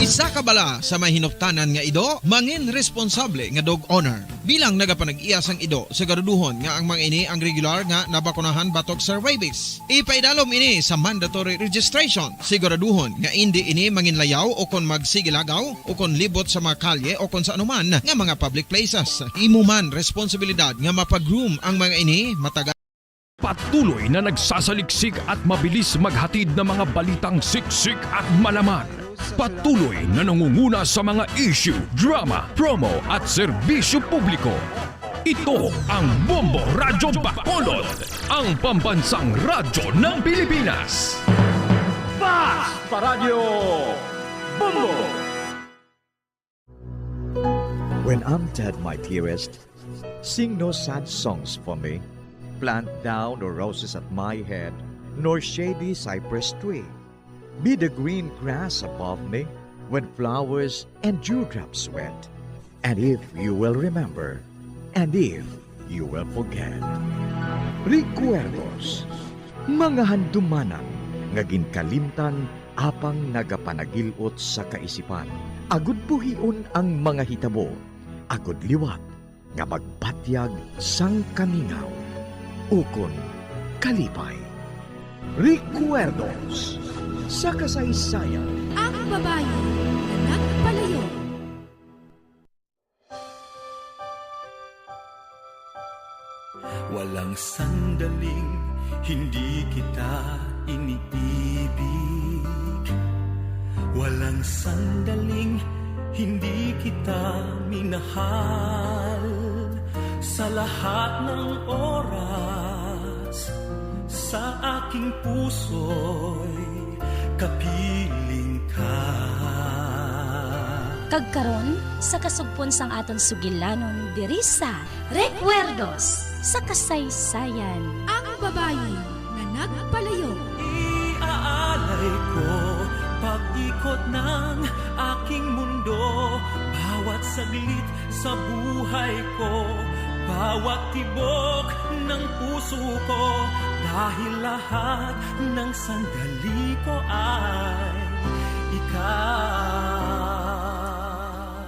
Isa ka bala sa may hinuptanan nga ido, mangin responsable nga dog owner. Bilang nagapanag-iyas ang ido, siguraduhon nga ang mga ini ang regular nga nabakunahan batok sa rabies. Ipaidalom ini sa mandatory registration. Siguraduhon nga hindi ini manginlayaw o kon magsigilagaw o kon libot sa mga kalye o kon sa anuman nga mga public places. Imuman responsibilidad nga mapag-groom ang mga ini matagal. Patuloy na nagsasaliksik at mabilis maghatid ng mga balitang siksik at malaman. Patuloy na nangunguna sa mga issue, drama, promo at serbisyo publiko. Ito ang Bombo Radyo Bacolod, ang pambansang radyo ng Pilipinas. Fast Radyo Bombo! When I'm dead, my dearest, sing no sad songs for me. Plant down no roses at my head, nor shady cypress tree. Be the green grass above me when flowers and dewdrops wet. And if you will remember, and if you will forget. Recuerdos, mga handumanan, nga ginkalimtan apang nagapanagilot sa kaisipan. Agud buhion ang mga hitabo, agud liwat, nga magbatyag sang kamingaw. Ukon kalipay. Recuerdos, sa kasaysayan. Ang babae na nagpalayo. Walang sandaling hindi kita iniibig. Walang sandaling hindi kita minahal. Sa lahat ng oras, sa aking puso'y kapiling ka. Kagkaron sa kasugpon sang aton sugilanon diri sa Recuerdos sa kasaysayan. Ang babayi na nagpalayo. Iaalay ko pag-ikot ng aking mundo, bawat saglit sa buhay ko, bawat tibok ng puso ko, dahil lahat ng sandali ko ay ikaw.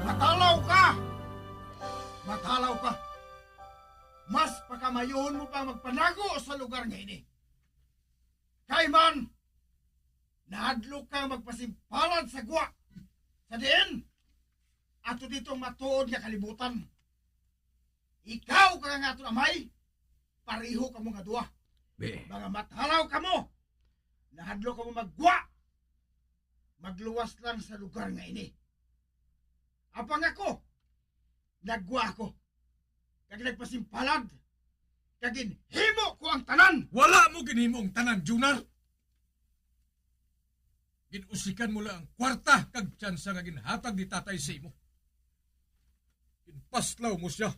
Matalaw ka! Matalaw ka! Mas pakamayon mo pa magpanago sa lugar nga ini. Kay man, nahadlok ka magpasimpalan sa gwa. Sa diin, ato ditong matuod nga kalibutan. Ikaw ka nga ato amay, pareho ka mo nga duwa. Mga matalaw ka mo, nahadlok ka mo maggwa. Magluwas lang sa lugar nga ini. Apang ako, nagwa ako. Kag nagpasimpalad, kag ginhimo ko ang tanan. Wala mo ginhimo ang tanan, Junar. Ginusikan mo lang ang kwarta kag tsansa nga ginhatag ni tatay sa imo. Inpaslaw mo siya.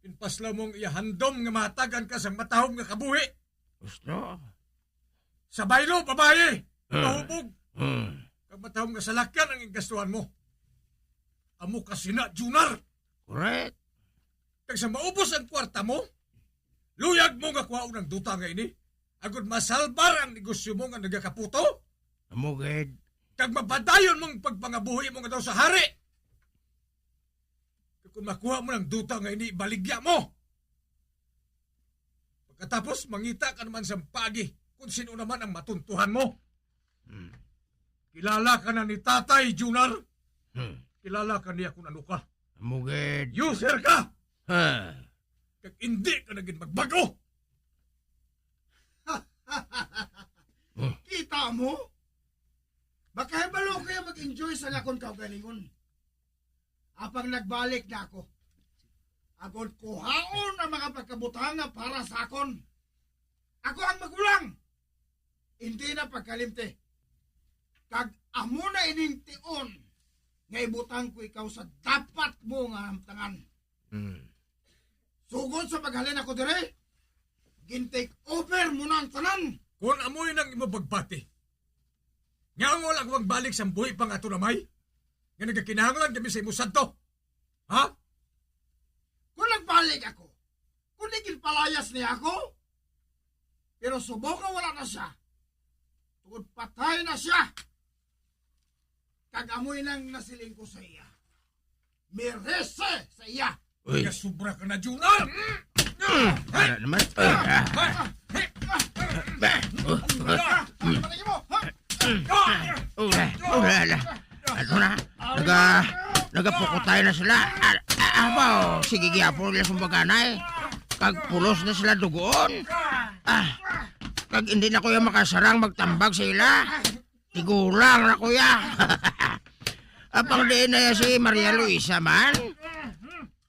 Inpaslaw mong ihandom nga mahatagan ka sa matahom nga kabuhi. Gusto? Sa baylo, babae! Mahubog! Kag matahom nga salakyan ang igastuhan mo. Amo kasi na, Junar! Correct. Kag sa maubos ang kwarta mo, luyag mo nga kuhaon ng duta nga ini, agud masalbar ang negosyo mo nga nagakaputo. Amugid. Kag mapadayon mong pagpangabuhi mo nga daw sa hari. Kag kung makuha mo ng duta nga ini, baligya mo. Pagkatapos, mangita ka naman sa pagi kung sino naman ang matuntuhan mo. Kilala ka na ni Tatay, Junar. Kilala ka niya kung ano ka. Amugid. User ka! Kag hindi ka naging magbago. Kita mo? Baka hebalo kaya mag-enjoy sa lakon kaugalingon. Apang nagbalik na ako. Agod kuhaon ang mga pagkabutanga para sa akon. Ako ang magulang. Hindi na pagkalimte. Kag amo na ining tion nga ibutang ko ikaw sa dapat mo nga hamtangan. Sugod sa paghalin ako dire, gintake over mo na ang tanan. Kung amoy nang imabagbati, nga mo lang magbalik sa buhay pang ato namay, nga nagkakinahanglan kami sa imo santo. Ha? Kung nagbalik ako, kung naging palayas niya ako, pero subok na wala na siya, tungod patay na siya, kagamoy nang nasiling ko sa iya. Merese sa iya. Uy. Kasubra ka na, Junar! Wala naman. Ano na? Nagapukutay na sila. Abaw, sige gyapon nila sumbaganay. Kag pulos na sila dugoon. Kag hindi na kuya makasarang magtambag sila. Tigulang na kuya. Apang di na si Maria Luisa man.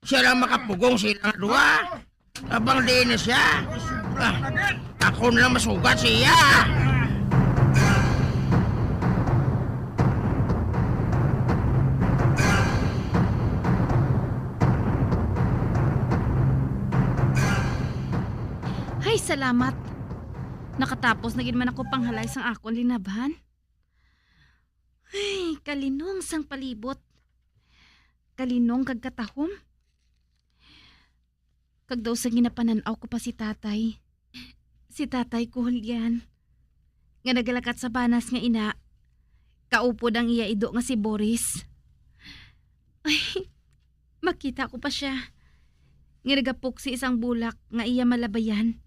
Siya lang makapugong silang dua. Apang di na siya. Ako na lang masugat siya. Ay, salamat. Nakatapos na gid man ako panghalay sang akon linaban. Ay, kalinong sang palibot. Kalinong kag katahom. Kag daw sa ginapananaw ko pa si tatay. Si tatay ko, Julian. Nga nagalakat sa banas nga ina. Kaupod ang iya ido nga si Boris. Ay, makita ko pa siya. Nga nagapok si isang bulak nga iya malabayan.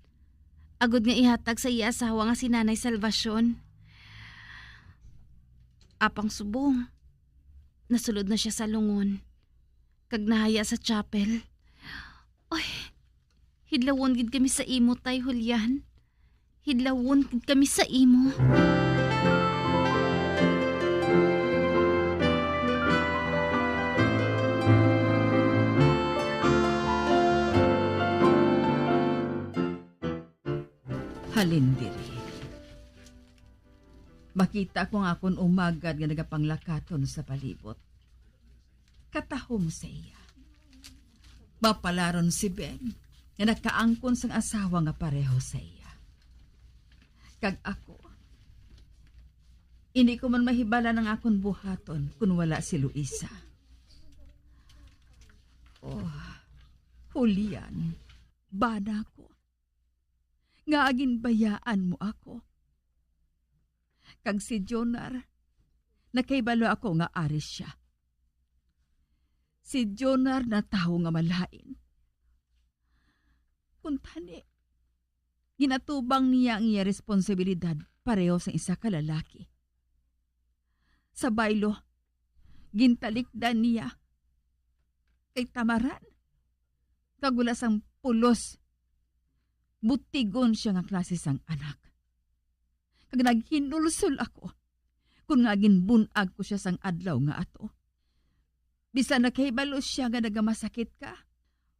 Agod nga ihatag sa iya asawa nga si Nanay Salvacion. Apang subong. Nasulod na siya sa lungon. Kag nahaya sa chapel. Ay, hidlawon gid kami sa imo, tay Julian. Hidlawon gid kami sa imo. Halin diri. Makita ko nga akong umagad nga nagapanglakaton sa palibot. Katahom sa iya. Mapalaron si Ben nga nakaangkon sang asawa nga pareho sa iya. Kag ako, hindi ko man mahibala ng akong buhaton kung wala si Luisa. Oh, Julian, bana ko. Nga agin bayaan mo ako. Kag si Jonar, nakaibalo ako nga aris siya. Si Jonar na tao nga malain. Kuntani, ginatubang niya ang iya responsibilidad pareho sa isa ka lalaki. Sa baylo, gintalikdan niya kay Tamaran. Kagulas ang pulos. Butigon siya nga klase sang anak. Kag naghinulsol ako kung nga ginbunag ko siya sang adlaw nga ato. Bisa nakahibalo siya nga nagamasakit ka,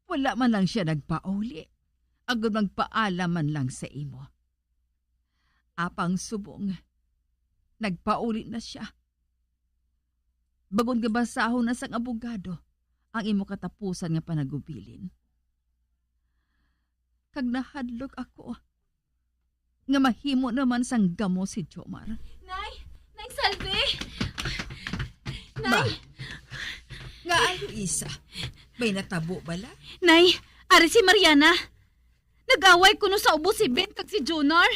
wala man lang siya nagpauli. Agad magpaalam man lang sa imo. Apang subong, nagpauli na siya. Bagon gabasahon na sang abogado ang imo katapusan nga panagubilin. Kag nahadlok ako nga mahimo naman sang gamo si Jomar. Nay! Nay Salve! Nay! Nga ay Luisa, may natabo bala? Nay, ari si Mariana. Nag-away kuno sa ubo si Ben kag si Jonar.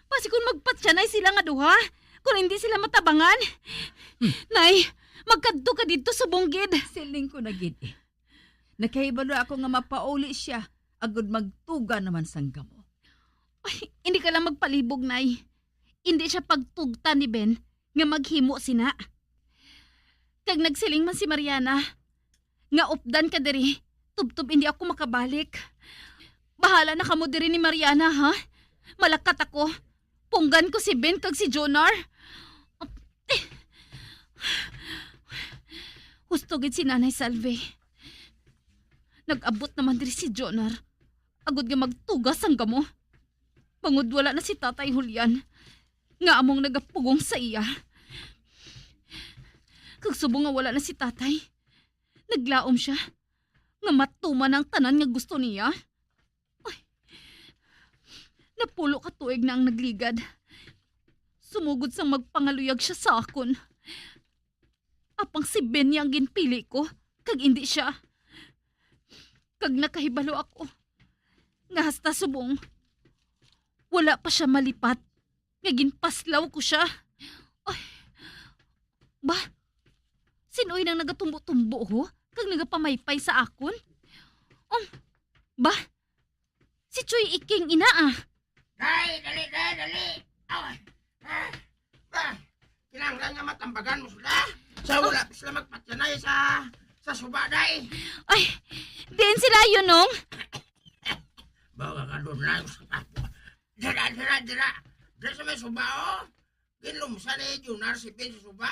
Pasi kung magpatsanay sila nga duha, kung hindi sila matabangan. Nay, magkadto ka dito sa bunggid. Siling ko na gid eh. Nakahibalo ako nga mapauli siya, agud magtuga naman sang gamo. Ay, hindi ka lang magpalibog, Nay. Hindi siya pagtugta ni Ben nga maghimo sina. Kag nagsiling man si Mariana, nga updan ka diri, tubtub hindi ako makabalik. Bahala na kamo diri ni Mariana, ha? Malakat ako. Punggan ko si Ben kag si Jonar. Husto gid si Nanay Salve. Nag-abot naman diri si Jonar. Agud nga magtugas ang gamo. Bangod wala na si Tatay Julian. Nga among nagapugong sa iya. Kag subong nga wala na si Tatay. Naglaom siya. Nga matuman ang tanan nga gusto niya. Ay, napulo ka tuig na ang nagligad. Sumugod sang magpangaluyag siya sa akon. Apang si Ben niya ang ginpili ko. Kag hindi siya. Kag nakahibalo ako. Nga hasta subong. Wala pa siya malipat. Nga ginpaslaw ko siya. Ay, ba? Sinoy nang nagatumbo-tumbo ho? Kag nagapamaypay sa akon? Ba? Si Choy Iking ina ah. Dali! Kinanglan nga matambagan mo sila. Sa wala pa sila magpatyanay sa suba, day. Ay, din sila yun, nung. Bawa ka doon lang sa kapo. Dira. Dira sa may suba, oh. Ginlumsa ni Jonar si Ben sa suba.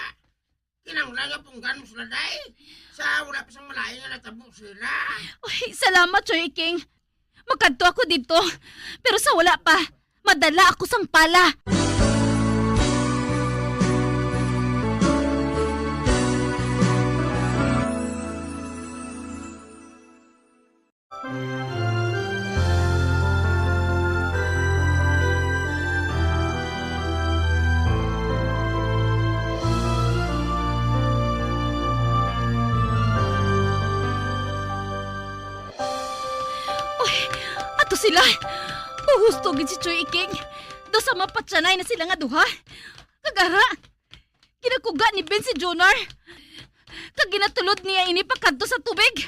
Kinanglan nga punggan mo sila, day. Sa wala pa siyang malayo nga natabo sila. Ay, salamat, Choy King. Makadto ako dito. Pero sa wala pa, madala ako sang pala. Sila. Huhustogin si Choy Iking. Do sa mapatsanay na sila nga duha. Kagara. Kinakuga ni Ben si Jonar. Kag ginatulod niya ini pakadto sa tubig.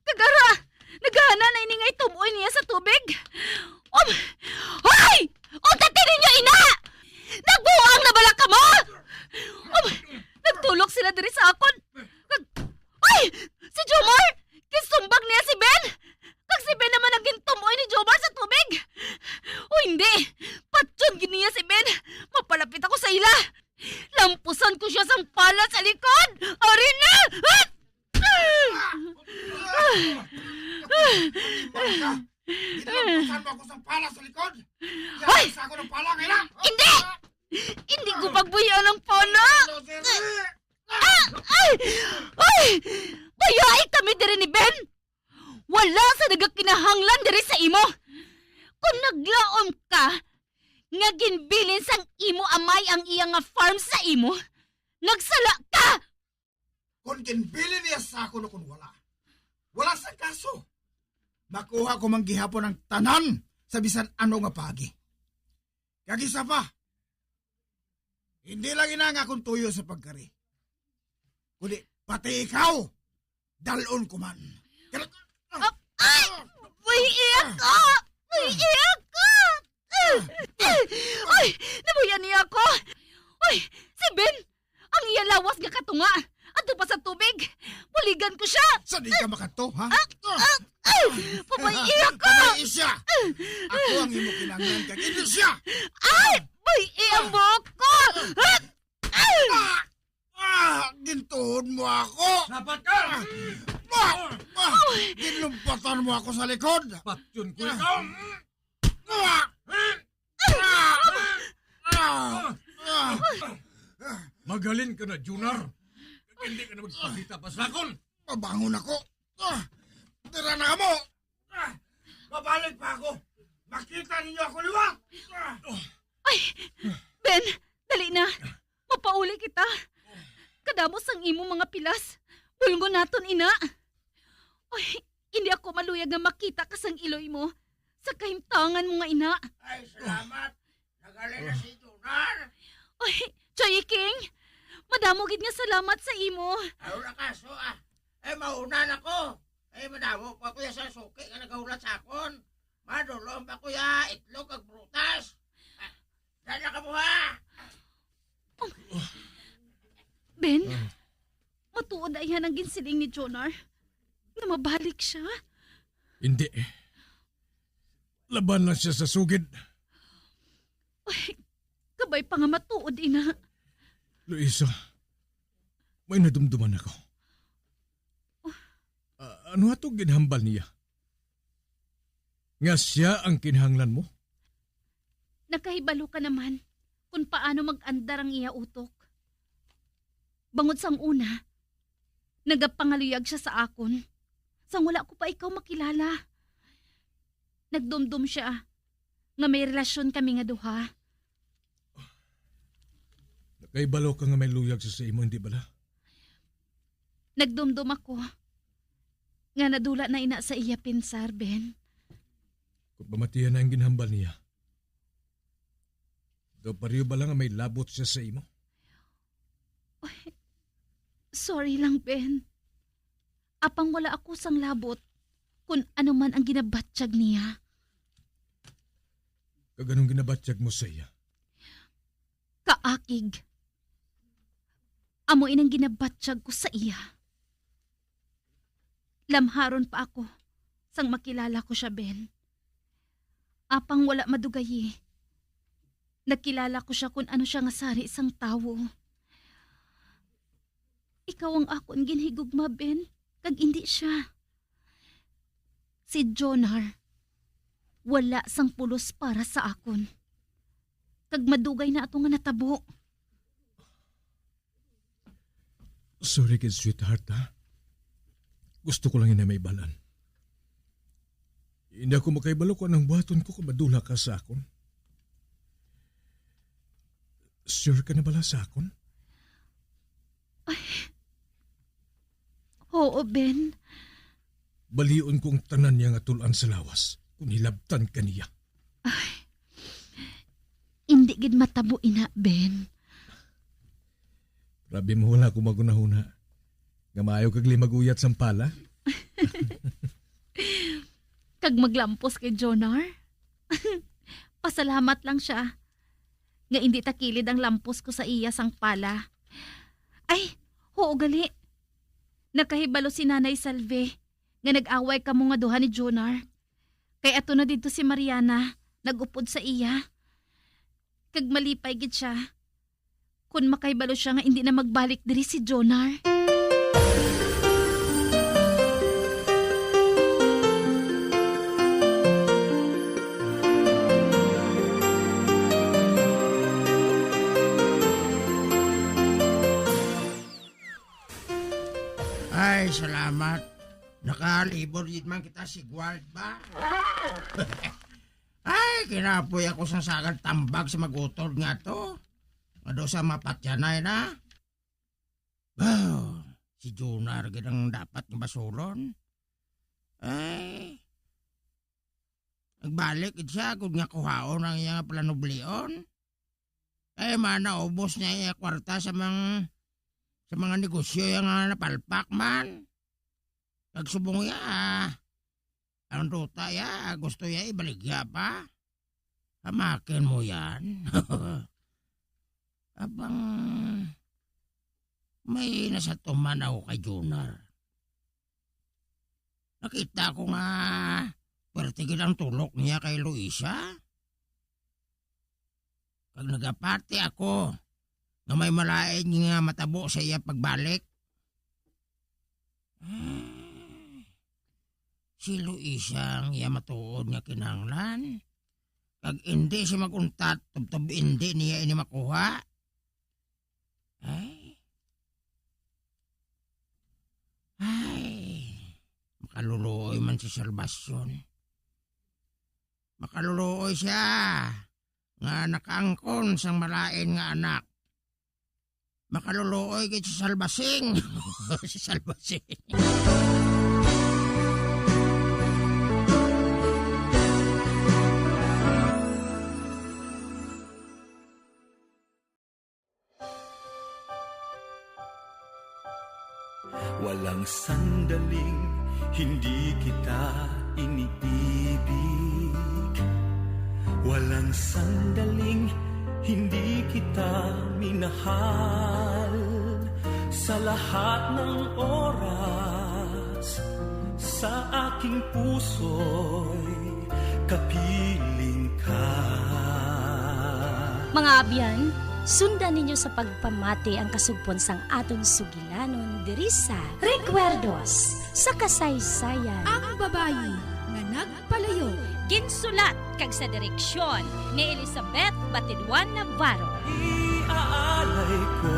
Kagara. Naghana na ini ngay tumuoy niya sa tubig. Hoy! Untatin ninyo ina! Nagbuang na bala ka mo! Nagtulog sila diri sa akon. Ay! Si Jomar! Kisumbag niya si Ben! Kag si Ben naman ang gintumoy ni Jomar sa tubig! O hindi! Patyon giniya si Ben! Mapalapit ako sa ila! Lampusan ko siya sang pala sa likod! Arin na! Lampusan mo ako sang pala sa likod? Hoy! Sa ako ng pala, kaya? Hindi! Hindi ko nga ginbilin sang imo amay ang iya nga farm sa imo, nagsala ka! Kung ginbili niya sa ako no kung wala. Wala sa kaso. Makuha ko manggihapon ng tanan sa bisan ano nga pagi. Kagisa pa, hindi lang ina nga akong tuyo sa pagkari. Kundi pati ikaw, dalon ko man. Ay! May iyak ka! May iyak ka! Ay! Nabuyan niya ako! Ay! Si Ben! Ang iya lawas nga katunga! Ato pa sa tubig! Puligan ko siya! Saan di ka makato, ha? Pumaiiyak ka! Pumaiiyak siya! Ako ang imo kinanglan kag hindi siya! Ay! May iyak mo ako! Gintuhon mo ako! Dapat ka! Ginumpatan mo ako sa likod! Patyon ko ikaw! Magaling ka na, Junar. Hindi ka na magpakita pa sa akon. Mabangon ako. Tira na mo. Babalik pa ako. Makita ninyo ako liwat. Ay! Ben! Dali na! Mapauli kita! Kadamos ang imo mga pilas. Bulgo naton, ina. Ay! Hindi ako maluyag na makita kasang iloy mo sa kahimtangan mo nga, ina. Ay, salamat. Nagaling na si Junar. Ay! Choy King! Madamo gid nga salamat sa imo. Ay, wala kaso mauna na ko. Madamo pa kuya sa suki nga nagaulat sa akon. Madulong pa kuya itlog kag prutas. Dala ka mo ha. Ben, matuod ay yan ang ginsiling ni Jonar na mabalik siya. Hindi. Laban lang siya sa sugid. Ay, kabay pa nga matuod, ina. Luisa, may nadumduman ako. Ano ato ginhambal niya? Nga siya ang kinahanglan mo? Nakahibalo ka naman kung paano mag-andar ang iya utok. Bangod sang una, nagapangaluyag siya sa akon. Sang wala ko pa ikaw makilala. Nagdumdum siya nga may relasyon kami nga duha. Nakahibalo ka nga may luyag sa imo, hindi bala? Nagdumdum ako nga nadula na ina sa iya pinsar, Ben. Kung pamatiyan na ang ginhambal niya, daw pariyo ba lang nga may labot siya sa imo? Ay, sorry lang, Ben. Apang wala ako sang labot kung ano man ang ginabatsyag niya. Kaganong ginabatsyag mo sa iya? Kaakig. Amo inang ginabatsyag ko sa iya. Lamharon pa ako sang makilala ko siya, Ben. Apang wala madugayi. Nakilala ko siya kung ano siya nga sari isang tawo. Ikaw ang akon ginhigugma, Ben, kag hindi siya. Si Jonar, wala sang pulos para sa akon. Kag madugay na ato nga natabo. Sorry kid sweetheart, ha? Gusto ko lang yun na may balan. Hindi ako makaibalo ko anong buhaton ko kung madula ka sa akon. Sure ka na bala sa akon? Ay. Oo, Ben. Balion kong tanan niya nga tulan sa lawas kung hilabtan ka niya. Ay. Hindi gid matabo ina, Ben. Grabe mo wala ko magunahuna. Nga maayo kag limaguyat sang pala. Kag maglampos kay Jonar. Pasalamat lang siya. Nga hindi takilid ang lampos ko sa iya sang pala. Ay, oo gali. Nakahibalo si Nanay Salve nga nag-away ka mo nga duha ni Jonar. Kay ato na dito si Mariana, nagupod sa iya. Kag malipay gid siya. Kung makahibalo siya nga hindi na magbalik diri si Jonar. Ay, salamat. Nakalibor yun man kita si Guard ba? Ay, Ay, kinapoy ako sa sagad tambag sa magutod nga to. Ado sa mapatyanay na. Wow, si Junar ginang dapat ng basulon. Ay, nagbalik siya kung nga kuhaon ang iyang planublion. Ay, manaubos niya yung kwarta sa mga negosyo yung napalpak man. Nagsubong ya, ang ruta ya, gusto ya ibaligya pa. Hamakin mo yan. Abang may nasa tuman ako kay Junar. Nakita ko nga pertigil ang tulok niya kay Luisa. Pag nagapati ako na may malain nga matabo sa iya pagbalik. Si Luisa ang iya matuod nga kinanglan. Kag hindi siya maguntat, tubtob hindi niya ini makuha. Ay, makaluluoy man si Salvacion. Makaluluoy siya nga nakaangkon sang malain nga anak. Makaluluoy kay si Salvasing. Si Salvasing. Walang sandaling hindi kita iniibig. Walang sandaling hindi kita minahal. Sa lahat ng oras, sa aking puso'y kapiling ka. Mga abyan, sundan ninyo sa pagpamati ang kasugpon sang aton sugilanon diri sa Recuerdos sa kasaysayan. Ang babayi nga nagpalayo. Ginsulat kag sa direksyon ni Elizabeth Batidwan Navarro. Iaalay ko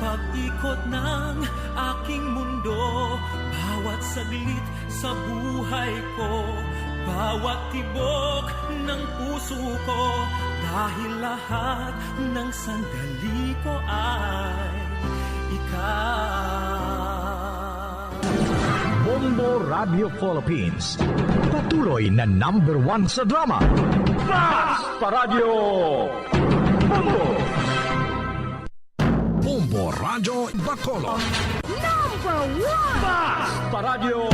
pag-ikot ng aking mundo, bawat saglit sa buhay ko, bawat tibok ng puso ko, dahil lahat ng sandali ko ay ikaw. Bombo Radio Philippines, patuloy na #1 sa drama. Mas Paradyo Bombo! Bombo Radio Bacolod. #1 Mas Paradyo